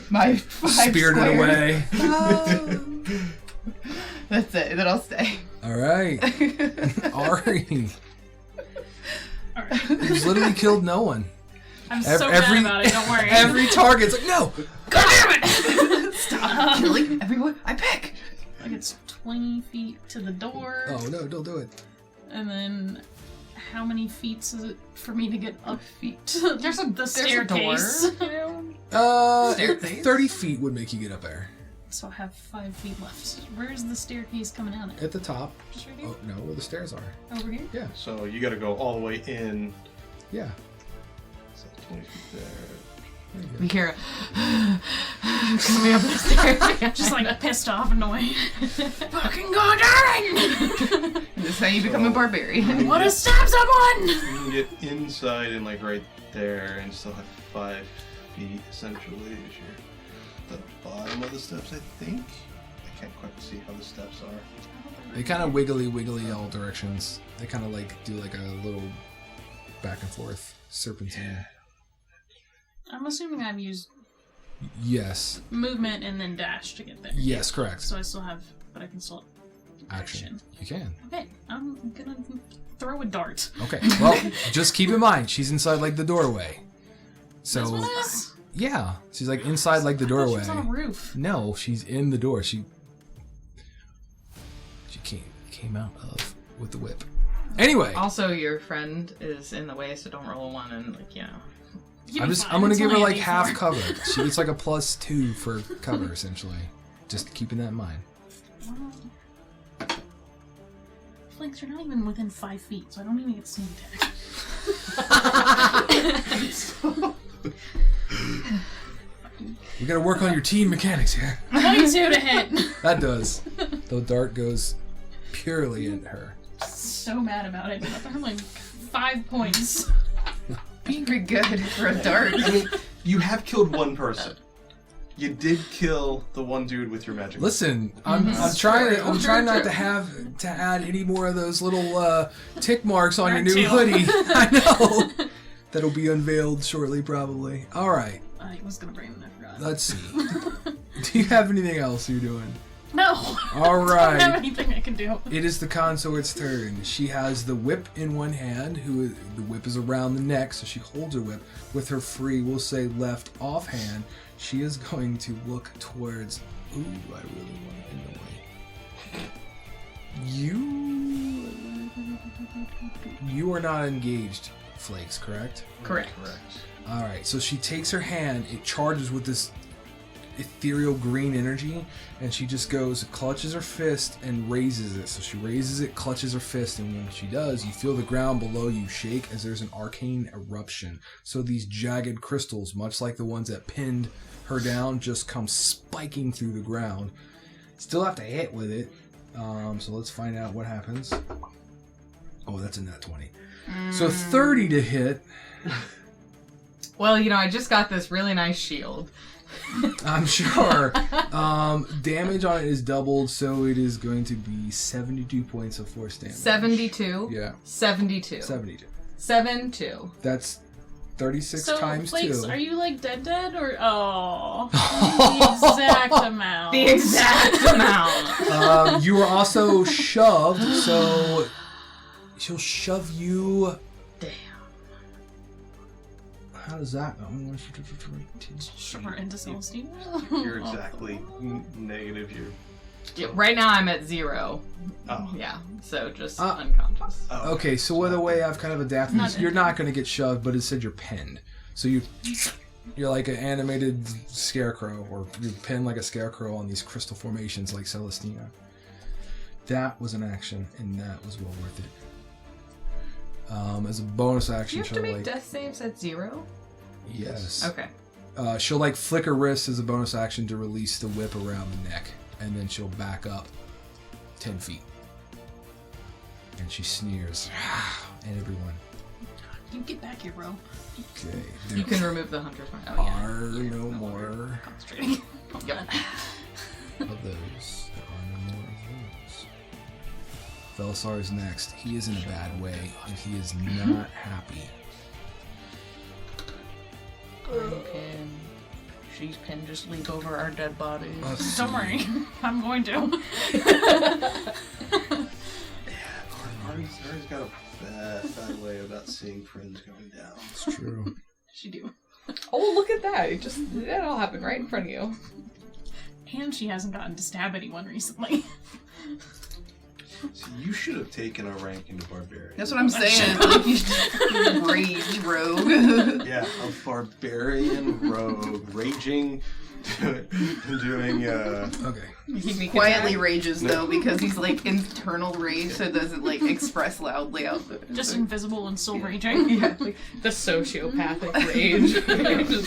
my 5 Spirited squares. away. That's it. Then I'll stay. All right. Ari. Alright. He's literally killed no one. I'm so mad about it, don't worry. Every target's like, no. God damn it! Stop killing everyone I pick. Like it's 20 feet to the door. Oh, no, don't do it. And then how many feet is it for me to get up Feet. There's a staircase? Staircase? 30 feet would make you get up there. So I have 5 feet left. Where's the staircase coming out at? At the top. Just right here? Oh, no, where the stairs are. Over here? Yeah, So you got to go all the way in. yeah. So 20 feet there. There you go. We hear coming up the stairs. Just like pissed off, annoyed. Fucking go down! This is how you become a barbarian. Want to stab someone? You can get inside and like right there and still have 5 feet essentially as you're at the bottom of the steps, I think. I can't quite see how the steps are. They kind of wiggly all directions. They kind of like do like a little back and forth serpentine. I'm assuming I've used Yes. movement and then dash to get there. Yes, correct. So I still have, but I can still Action. You can. Okay, I'm gonna throw a dart. Okay. Well, just keep in mind she's inside like the doorway. So This one is? yeah, she's like inside like the I thought doorway. she was on a roof. No, she's in the door. She came out of with the whip. Anyway, Also, your friend is in the way, so don't roll a 1 and, like, you know. I'm gonna give her like half cover. She gets like a +2 for cover essentially. Just keeping that in mind. Flakes, you're not even within 5 feet, so I don't even get sneak attack. We gotta work on your team mechanics here. 22 to hit. That does. The dart goes purely into her. So mad about it. I'm like 5 points. Being pretty good for a dart. I mean, you have killed one person. You did kill the one dude with your magic. Listen, I'm trying not to have to add any more of those little tick marks on your new hoodie. I know. That'll be unveiled shortly, probably. All right. I was gonna bring them, I forgot. Let's see. Do you have anything else you're doing? No. All right. I don't have anything I can do. It is the consort's turn. She has the whip in one hand. The whip is around the neck, so she holds her whip with her free, we'll say left offhand. She is going to look towards. Ooh, I really want to annoy. You are not engaged, Flakes, correct? Correct. All right. So she takes her hand. It charges with this ethereal green energy, and she just goes, clutches her fist and raises it. So she raises it, clutches her fist, and when she does, you feel the ground below you shake as there's an arcane eruption. So these jagged crystals, much like the ones that pinned her down, just come spiking through the ground. Still have to hit with it. So let's find out what happens. Oh, that's a nat 20. So 30 to hit. Well, you know, I just got this really nice shield. I'm sure. Damage on it is doubled, so it is going to be 72 points of force damage. 72. Yeah. 72. 72. 7-2. That's 36 So, times Flakes, 2. are you like dead or the exact amount? The exact amount. You were also shoved, so she'll shove you. Damn. How does that go? Sure, into Celestina. You're exactly negative. Yeah, right now I'm at 0. Oh. Yeah, so just unconscious. Oh, Okay, so the way I've kind of adapted Not this, you're not going to get shoved, but instead you're pinned. So you're like an animated scarecrow, or you're pinned like a scarecrow on these crystal formations like Celestina. That was an action, and that was well worth it. As a bonus Do action, you have to she'll make like death saves at 0? yes. Okay. She'll like flick her wrist as a bonus action to release the whip around the neck, and then she'll back up 10 feet. And she sneers, and everyone. You get back here, bro. Okay. You can remove the hunter's mark. Oh, yeah. Are no more Concentrating. Yep. of those. There are no more of those. Velisar is next. He is in a bad way, and he is not happy. She's pinned. Just leap over our dead bodies. Don't worry. I'm going to. Ari's got a bad way about seeing friends going down. It's true. She do. Oh, look at that! That all happened right in front of you. And she hasn't gotten to stab anyone recently. So you should have taken a rank into barbarian. That's what I'm saying. Like, you should rage rogue. Yeah, a barbarian rogue raging, doing. Okay. He quietly rages though because he's like internal rage, so it doesn't like express loudly out there. Just invisible and still raging. Yeah, like the sociopathic rage.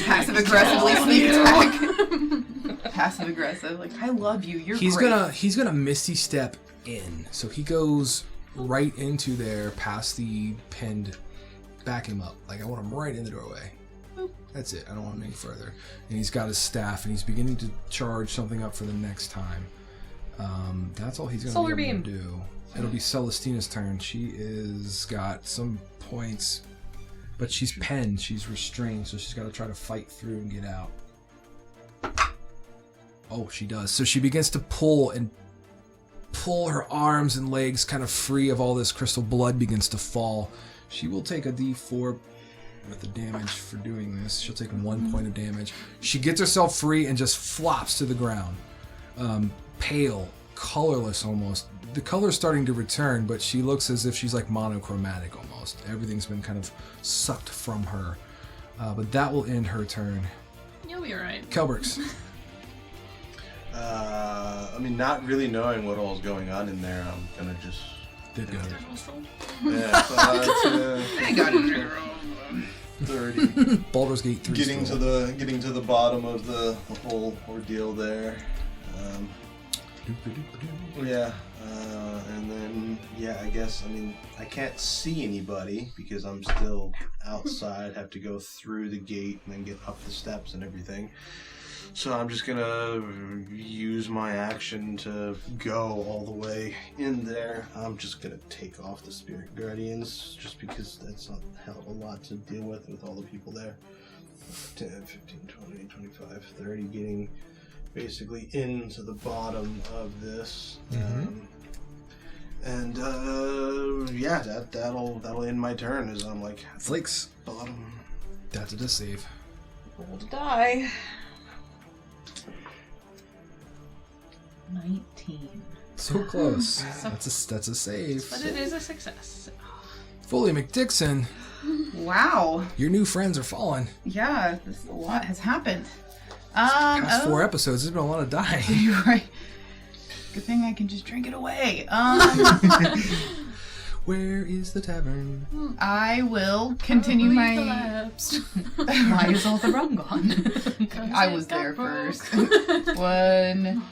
Passive aggressively sneak attack. Passive aggressive, like I love you. You're great. He's gonna misty step in, so he goes right into there, past the pinned. Back him up, like I want him right in the doorway. That's it. I don't want him any further. And he's got his staff, and he's beginning to charge something up for the next time. That's all he's going Solar to be able beam. to do. It'll be Celestina's turn. She is got some points, but she's penned. She's restrained, so she's got to try to fight through and get out. Oh, she does. So she begins to pull her arms and legs kind of free of all this crystal blood begins to fall. She will take a d4 with the damage for doing this. She'll take 1 point of damage. She gets herself free and just flops to the ground. Pale, colorless almost. The color's starting to return, but she looks as if she's like monochromatic almost. Everything's been kind of sucked from her. But that will end her turn. You'll be alright. Kelbrix. I mean, not really knowing what all's going on in there, I'm gonna just... Did good. Yeah, so I got it. 30. Baldur's Gate 3 Getting to the bottom of the whole ordeal there. Yeah, and then I guess I can't see anybody because I'm still outside. Have to go through the gate and then get up the steps and everything. So I'm just gonna use my action to go all the way in there. I'm just gonna take off the Spirit Guardians just because that's not a hell of a lot to deal with all the people there. 10, 15, 20, 25, 30, getting basically into the bottom of this. That'll end my turn as I'm like Flakes. bottom. That's a dis save. Roll to die. 19. So close. That's a save. But it is a success. Foley McDixon, Wow. your new friends are falling. Yeah, a lot has happened. Past 4 episodes, there's been a lot of dying. You're right. Good thing I can just drink it away. Where is the tavern? I will continue my. Why is all the rum gone? I was there first. 1,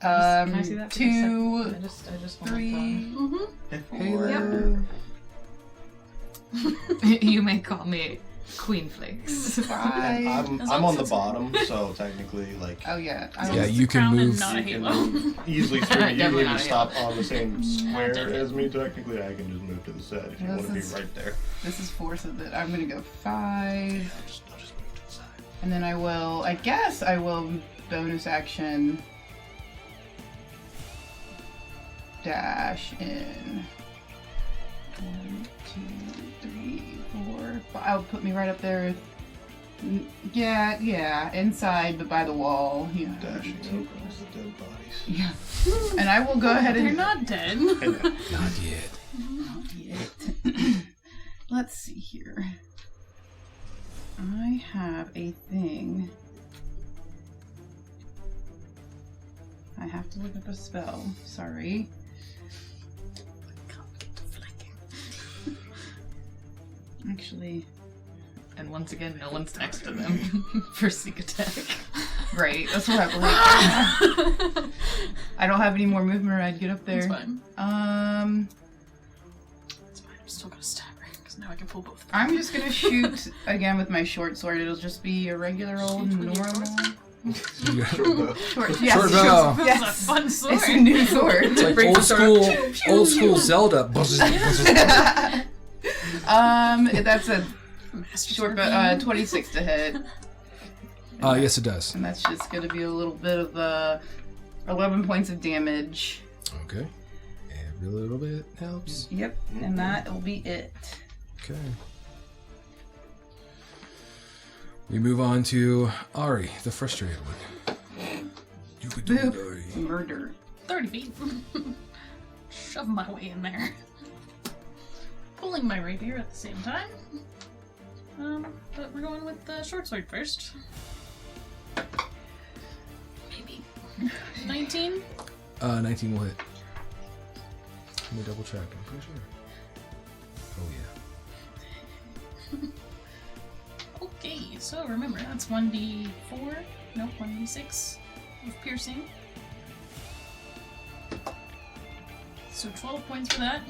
Can I see that for a 2, second? I just want 3, Hey 4. there. You may call me Queen Flakes. 5. I'm on the bottom, so technically, like, Oh yeah. Yeah, you can move. Not a you halo. can move easily through me. You Definitely can not a stop on the same square Definitely. as me. Technically, I can just move to the side if you This want to be is- right there. This is 4, so that I'm gonna go 5, I'll just move to the side. and then I will bonus action dash in. 1, 2, 3, 4, 5. I'll put me right up there. Yeah, inside, but by the wall. Yeah. Dashing over the dead bodies. Yeah. And I will go ahead They're and. not dead. Not yet. Not yet. Let's see here. I have a thing. I have to look up a spell. Sorry. Actually, And once again, no one's next to them for sneak attack. right. That's what I believe. I don't have any more movement, or I'd get up there. It's fine. It's fine. I'm still gonna stab her because now I can pull both. I'm just gonna shoot again with my short sword. It'll just be a regular old Shoot with your normal. You got- Short, yes, Short bow. That's a Yes. fun sword. It's a new sword. It's like Breaks old the sword. school, old school Zelda. That's a Master short, sword. but 26 to hit, Yes, it does. and that's just gonna be a little bit of 11 points of damage. Okay. Every little bit helps. Yep, and that will be it. Okay. We move on to Ari, the frustrated one. You could do it, Boop. Ari. Murder. 30 feet. Shove my way in there. Pulling my rapier at the same time. But we're going with the short sword first. Maybe 19. 19 will hit. Let me double check. I'm pretty sure. Oh yeah. Okay, so remember that's 1d4. No, 1d6 of piercing. So 12 points for that.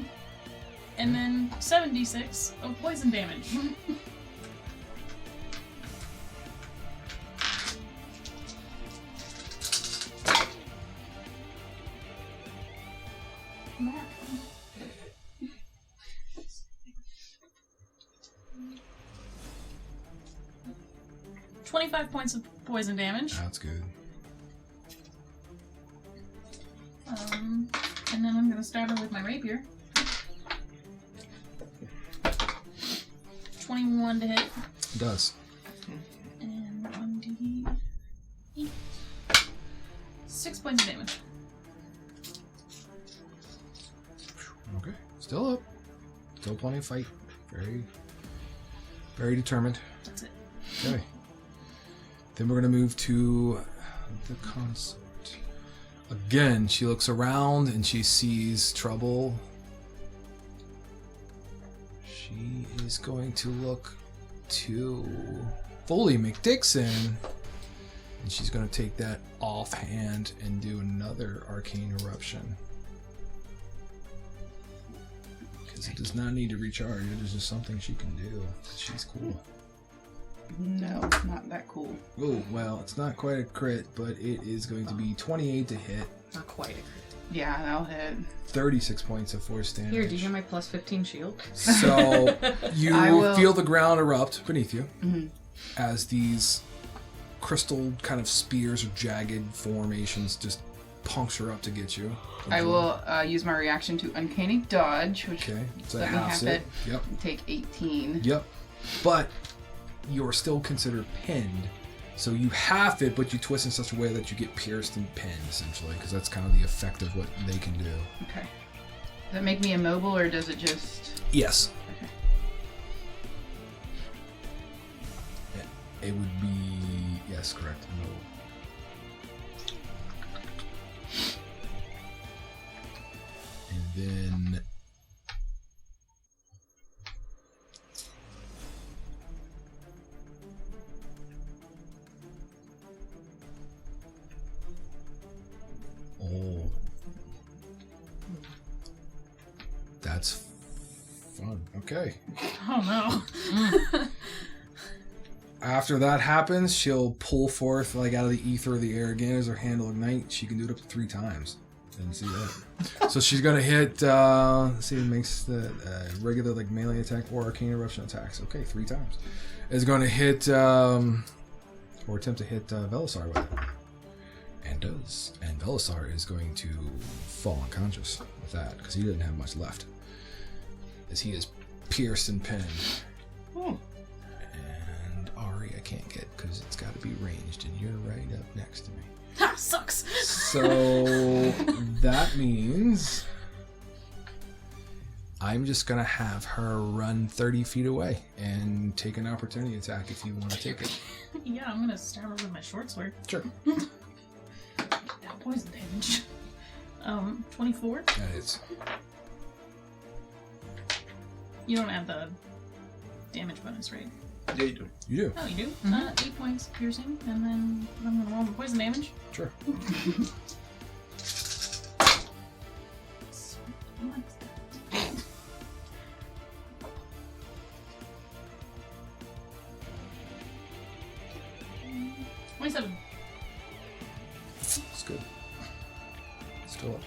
And then 7d6 of poison damage. 25 points of poison damage. That's good. And then I'm gonna stab her with my rapier. 21 to hit. It does. And 1d8. 6 points of damage. Okay. Still up. Still plenty of fight. Very, very determined. That's it. Okay. Then we're going to move to the consort. Again, she looks around and she sees trouble. She is going to look to Foley McDixon. And she's going to take that offhand and do another arcane eruption. Because it does not need to recharge. It is just something she can do. She's cool. No, not that cool. Oh, well, it's not quite a crit, but it is going to be 28 to hit. Not quite a crit. Yeah, that'll hit. 36 points of force damage. Here, do you hear my plus 15 shield? So you will feel the ground erupt beneath you Mm-hmm. as these crystal kind of spears or jagged formations just puncture up to get you. I will use my reaction to Uncanny Dodge, which Okay, so let me half half it. it. Yep. Take 18. Yep. But you're still considered pinned. So you half it, but you twist in such a way that you get pierced and pinned, essentially, because that's kind of the effect of what they can do. Okay. Does that make me immobile, or does it just... Yes. Okay. It would be... Yes, correct. No. And then... Oh. That's fun. Okay. Oh no. After that happens, she'll pull forth, like, out of the ether of the air again as her hand will ignite. She can do it up to 3 times. Didn't see that. So she's gonna hit, let's see, it makes the regular, like, melee attack or arcane eruption attacks. Okay, 3 times. Is gonna hit, or attempt to hit Velisar with it. And does. And Velisar is going to fall unconscious with that, because he didn't have much left. As he is pierced and pinned. Oh. And Ari I can't get, because it's got to be ranged, and you're right up next to me. Ha! Sucks! So that means I'm just going to have her run 30 feet away and take an opportunity attack if you want to take it. Yeah, I'm gonna stab her with my short sword. Sure. That poison damage. 24. That is. You don't have the damage bonus, right? Yeah, you do. You do. Oh, you do? 8 points piercing, and then I'm gonna roll the poison damage. Sure. What's that? 27. It's good. Still up.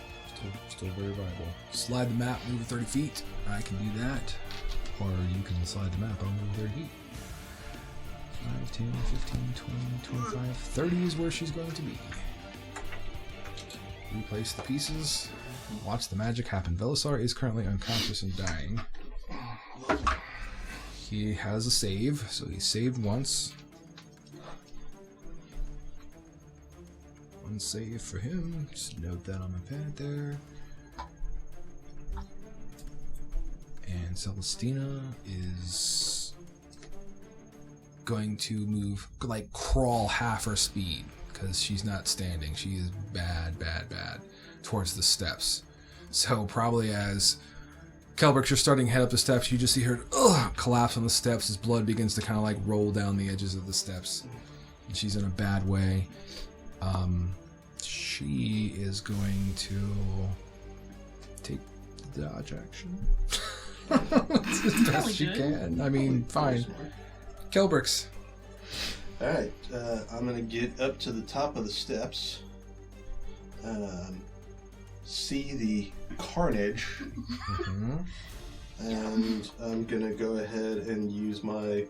Still very viable. Slide the map, move 30 feet. I can do that. Or you can slide the map, I'll move 30 feet. 5, 10, 15, 20, 25, 30 is where she's going to be. Replace the pieces. Watch the magic happen. Velisar is currently unconscious and dying. He has a save, so he saved once. One save for him. Just note that on my pad there. And Celestina is going to move, like, crawl half her speed, because she's not standing. She is bad towards the steps. So probably as Kelbrix, you're starting to head up the steps, you just see her collapse on the steps as blood begins to kind of like roll down the edges of the steps. And she's in a bad way. She is going to take the dodge action. As best she can. I mean, fine. Kelbrix. Alright, I'm gonna get up to the top of the steps. See the carnage. And I'm going to go ahead and use my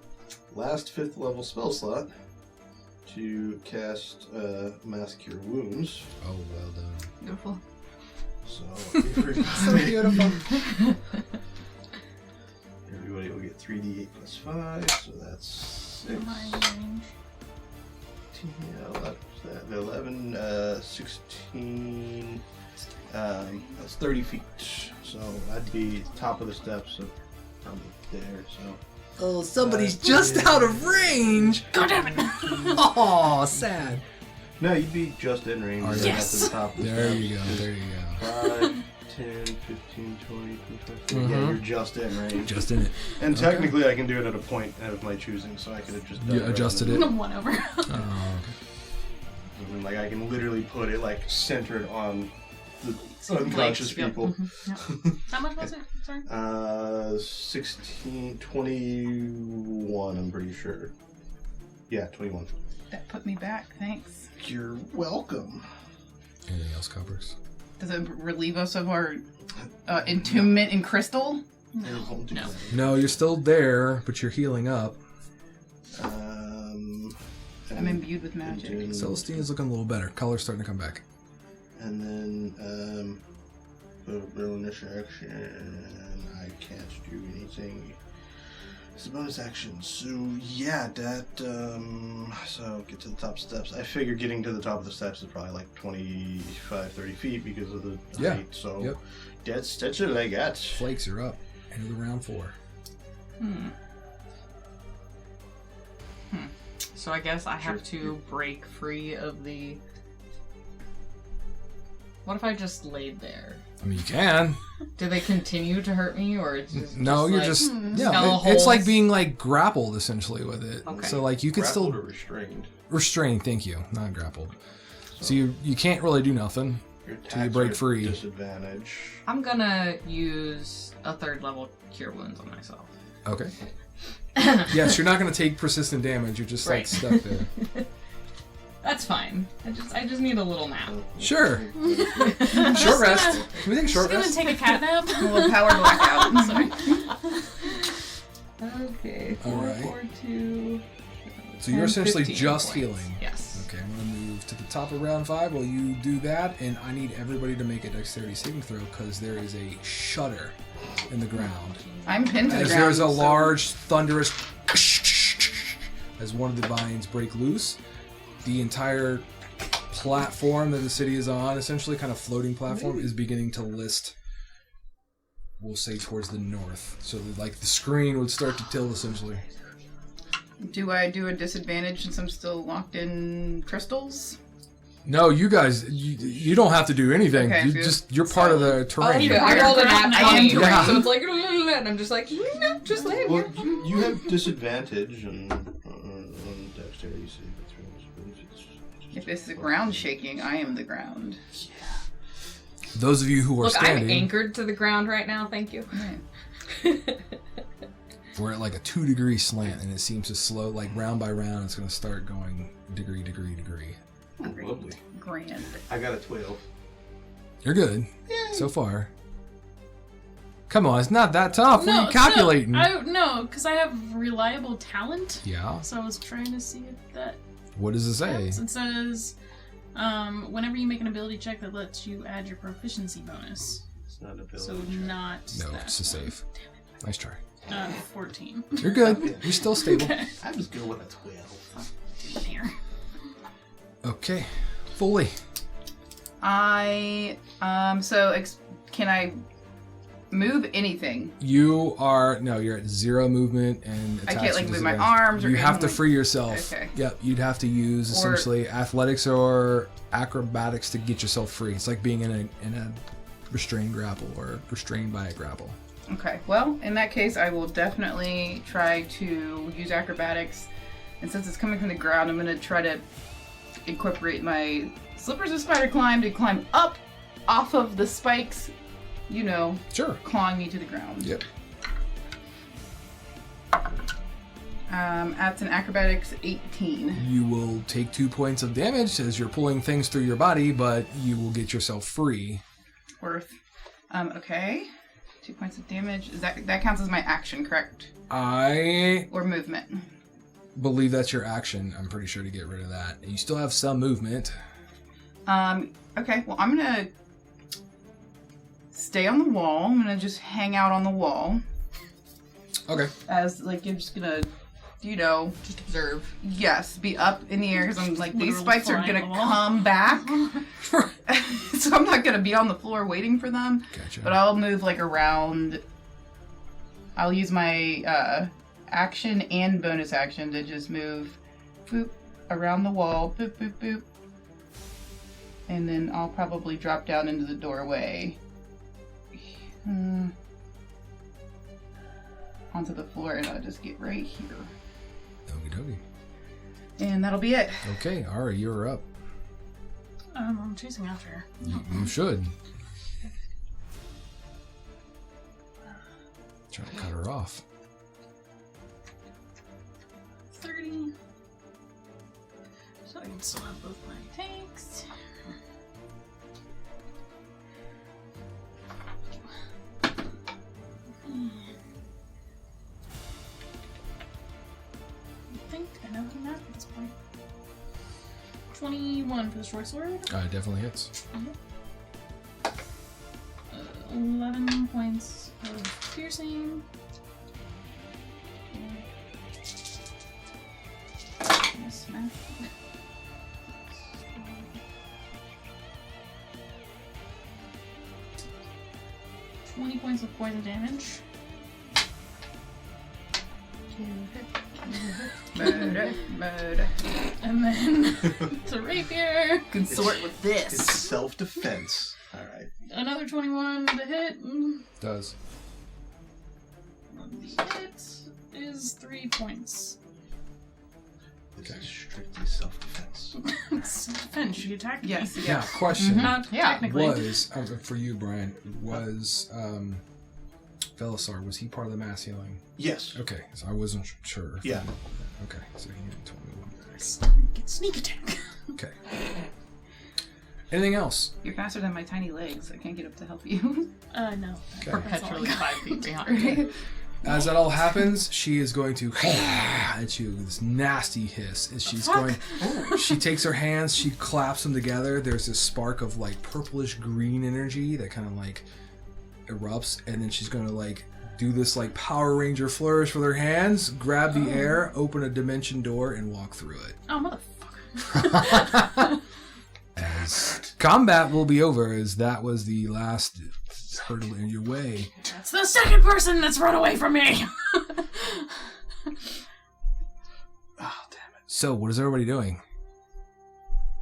last 5th level spell slot to cast Mass Cure Wounds. Oh, well done. Beautiful. So, So beautiful. everybody will get 3d8 plus 5, so that's 6. My range. 11, 16, that's 30 feet. So I'd be top of the steps, so probably there, so. Oh, somebody's just out of range! God damn it! Oh, sad. No, you'd be just in range. Oh, right yes. At the top of the There steps. you go, there you go. 5, 10, 15, 20, 25, Yeah, you're just in range. Just in it. And Okay. technically I can do it at a point of my choosing, so I could have just done You adjusted it? 1 over. Oh, And, like I can literally put it like centered on the unconscious Yep. people. How much was it? Sorry. 16, 21, I'm pretty sure. Yeah, 21. That put me back. Thanks. You're welcome. anything else, Covers? Does it relieve us of our entombment in crystal? No. No, you're still there, but you're healing up. I'm imbued with magic. Celestine is looking a little better. Color's starting to come back. And then, bonus action. I can't do anything. It's a bonus action. So, yeah, that, so get to the top steps. I figure getting to the top of the steps is probably like 25, 30 feet because of the height. So, Yep. that's what I got. Flakes are up. End of the round 4. So I guess I have to break free of the... What if I just laid there? I mean, you can. Do they continue to hurt me, or it's just No, you're like, just... smell Yeah, it's holes? like being, like, grappled, essentially, with it. Okay. So, like, you could Grappled still... or restrained? Restrained, thank you. Not grappled. So you can't really do nothing. Your Till you attacks break are at free. Disadvantage. I'm gonna use a 3rd level Cure Wounds on myself. Okay. Yes, you're not going to take persistent damage. You're just, like, Right. stuck there. That's fine. I just need a little nap. Sure. Short rest. Can we take a short I'm gonna rest? take a cat nap. A little power blackout. Sorry. Okay. All 4, right. 4, 2. So you're 10, essentially 15 just points. healing. Yes. Okay, I'm going to move to the top of round 5 while you do that, and I need everybody to make a dexterity saving throw because there is a shudder in the ground. I'm pinned to the As ground. there's a so- large, thunderous as one of the vines break loose, the entire platform that the city is on, essentially kind of floating platform, is beginning to list, we'll say, towards the north. So that, like, the screen would start to tilt, essentially. Do I do a disadvantage since I'm still locked in crystals? No, you guys, you don't have to do anything. Okay, You good. just, you're part of the terrain. yeah. I rolled a nat I am 20, terrain. so it's like, and I'm just like, no, just lay Well, here. you have disadvantage on dexterity saving throws, but If it's the ground shaking, I am the ground. Those of you who are Look, standing, I'm anchored to the ground right now, thank you. we're at like a 2-degree slant, and it seems to slow, like round by round, it's going to start going degree. lovely. Grand. I got a 12. You're good so far. Come on, it's not that tough. What are you calculating? No, because I have reliable talent. Yeah. So I was trying to see if that What does it say? counts. It says, whenever you make an ability check that lets you add your proficiency bonus. It's not a ability. So not No, that it's a one. save. Nice try. 14. You're good. You're still stable. Okay. I was good with a 12. Here. Okay. Fully. Can I move anything? You're at 0 movement and I attacks can't, like, with move my disadvantage. arms or You have to anything, like- free yourself. Okay. Yep, you'd have to use Or- essentially athletics or acrobatics to get yourself free. It's like being in a restrained grapple or restrained by a grapple. Okay, well, in that case, I will definitely try to use acrobatics. And since it's coming from the ground, I'm going to try to incorporate my slippers of spider climb to climb up off of the spikes, Sure. clawing me to the ground. Yep. That's an acrobatics 18. You will take 2 points of damage as you're pulling things through your body, but you will get yourself free. Worth. Okay. 2 points of damage. Is that counts as my action, correct? Or movement? Believe that's your action. I'm pretty sure to get rid of that. You still have some movement. Okay, well, I'm gonna stay on the wall. I'm gonna just hang out on the wall. Okay. As, like, you're just gonna, just observe. Yes, be up in the air, because I'm like, these Literally spikes are flying gonna along. come back. So I'm not gonna be on the floor waiting for them. Gotcha. But I'll move, like, around. I'll use my, action and bonus action to just move, boop, around the wall, boop, boop, boop. And then I'll probably drop down into the doorway. Onto the floor, and I'll just get right here. Okie dokie. And that'll be it. Okay, alright, you're up. I'm chasing after her. You should. Try to cut her off. 30. So I can still have both my tanks. I think I know the map at this point. 21 for the short sword. It definitely hits. 11 points of piercing. Yes, math. 20 points of poison damage. Murder. And then it's a rapier. Consort with It's this. self-defense. Alright. Another 21 to hit. Does. The hit is 3 points. This is strictly self-defense. It's defense. You attacked me. Yes. Yeah, question. Not Yeah, technically. Was, for you, Brian, was Velisar, was he part of the mass healing? Yes. Okay, so I wasn't sure. Yeah. Okay, so he had 21. Get sneak attack. Okay. Anything else? You're faster than my tiny legs. I can't get up to help you. No. Okay. Perpetually 5 feet behind. As that all happens, she is going to at you with this nasty hiss. As she's going, she takes her hands, she claps them together. There's this spark of like purplish green energy that kind of like erupts, and then she's going to like do this like Power Ranger flourish with her hands, grab the air, open a dimension door, and walk through it. Oh, motherfucker. As combat will be over, as that was the last hurdle in your way. That's the second person that's run away from me. Oh, damn it. So, what is everybody doing?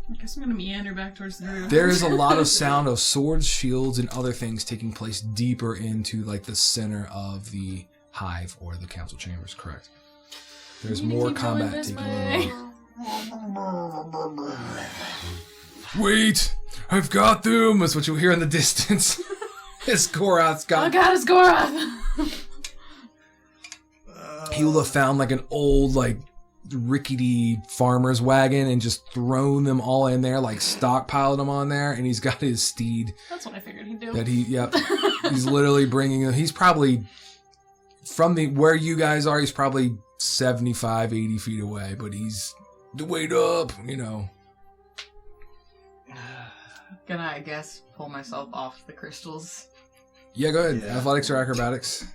I guess I'm gonna meander back towards the Druid. There is a lot of sound of swords, shields, and other things taking place deeper into like the center of the hive or the council chambers. Correct. There's We need to more keep going combat this taking way. place. Wait, I've got them. That's what you'll hear in the distance. As Gorath's Oh got. god, it's Gorath! He will have found like an old like rickety farmer's wagon and just thrown them all in there, like stockpiled them on there, and he's got his steed That's what I figured he'd do. that he's literally bringing. He's probably from where you guys are. He's probably 75, 80 feet away, but he's wait up, Gonna, I guess, pull myself off the crystals. Yeah, go ahead. Yeah. Athletics or acrobatics.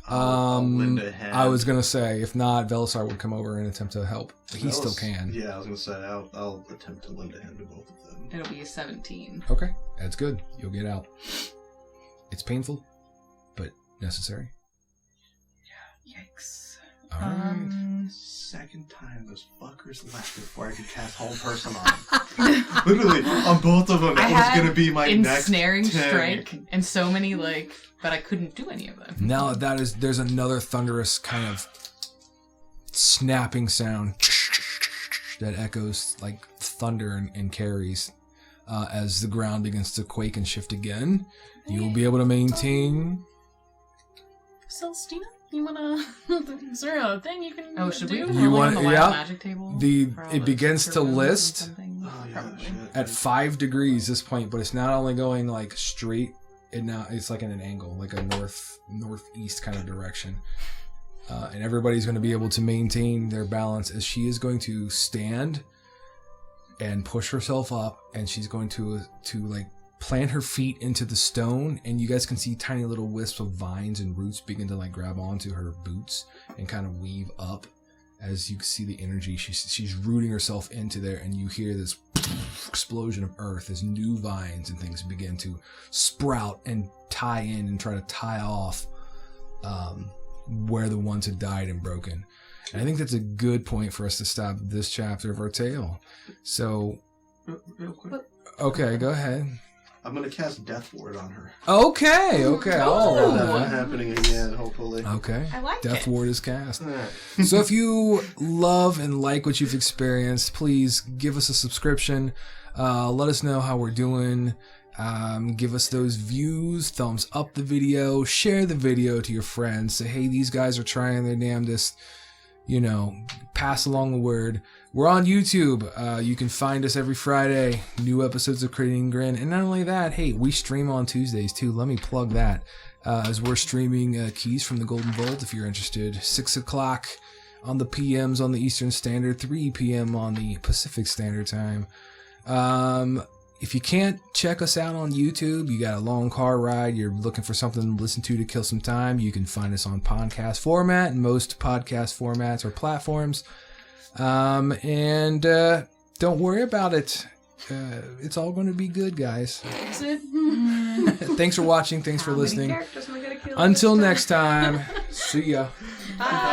I'll lend a hand. I was gonna say, if not, Velisar would come over and attempt to help. He still can. Yeah, I was gonna say I'll attempt to lend a hand to both of them. It'll be a 17. Okay, that's good. You'll get out. It's painful, but necessary. Yikes. All right. Second time those fuckers left before I could cast Whole Person on them. Literally, on both of them, I that was had gonna be my next ensnaring 10. strike and so many but I couldn't do any of them. Now there's another thunderous kind of snapping sound that echoes like thunder and carries as the ground begins to quake and shift again. You'll be able to maintain. Celestina, you wanna? Is there a thing you can? Oh, should we? do? You want- on the yeah. wild magic table? For all It the begins to secret rooms and list something? Oh yeah, Probably. shit. at 5 degrees this point, but it's not only going like straight it's like in an angle, like a northeast kind of direction. And everybody's going to be able to maintain their balance as she is going to stand and push herself up, and she's going to like plant her feet into the stone, and you guys can see tiny little wisps of vines and roots begin to like grab onto her boots and kind of weave up. As you can see the energy, she's rooting herself into there, and you hear this explosion of earth as new vines and things begin to sprout and tie in and try to tie off where the ones had died and broken. And I think that's a good point for us to stop this chapter of our tale. So, real quick. Okay, go ahead. I'm going to cast Death Ward on her. Okay. I'll that one happening again, hopefully. Okay. I like Death it. Ward is cast. So if you love and like what you've experienced, please give us a subscription. Let us know how we're doing. Give us those views, thumbs up the video, share the video to your friends. Say, hey, these guys are trying their damnedest. Pass along the word. We're on YouTube. You can find us every Friday. New episodes of Creating Grin. And not only that, hey, we stream on Tuesdays too. Let me plug that. As we're streaming Keys from the Golden Vault if you're interested. 6 o'clock on the PMs on the Eastern Standard, 3 p.m. on the Pacific Standard Time. If you can't check us out on YouTube, you got a long car ride, you're looking for something to listen to kill some time, you can find us on podcast format and most podcast formats or platforms. And don't worry about it. It's all going to be good, guys. Thanks for watching. Thanks for listening. Until next time, see ya. Bye.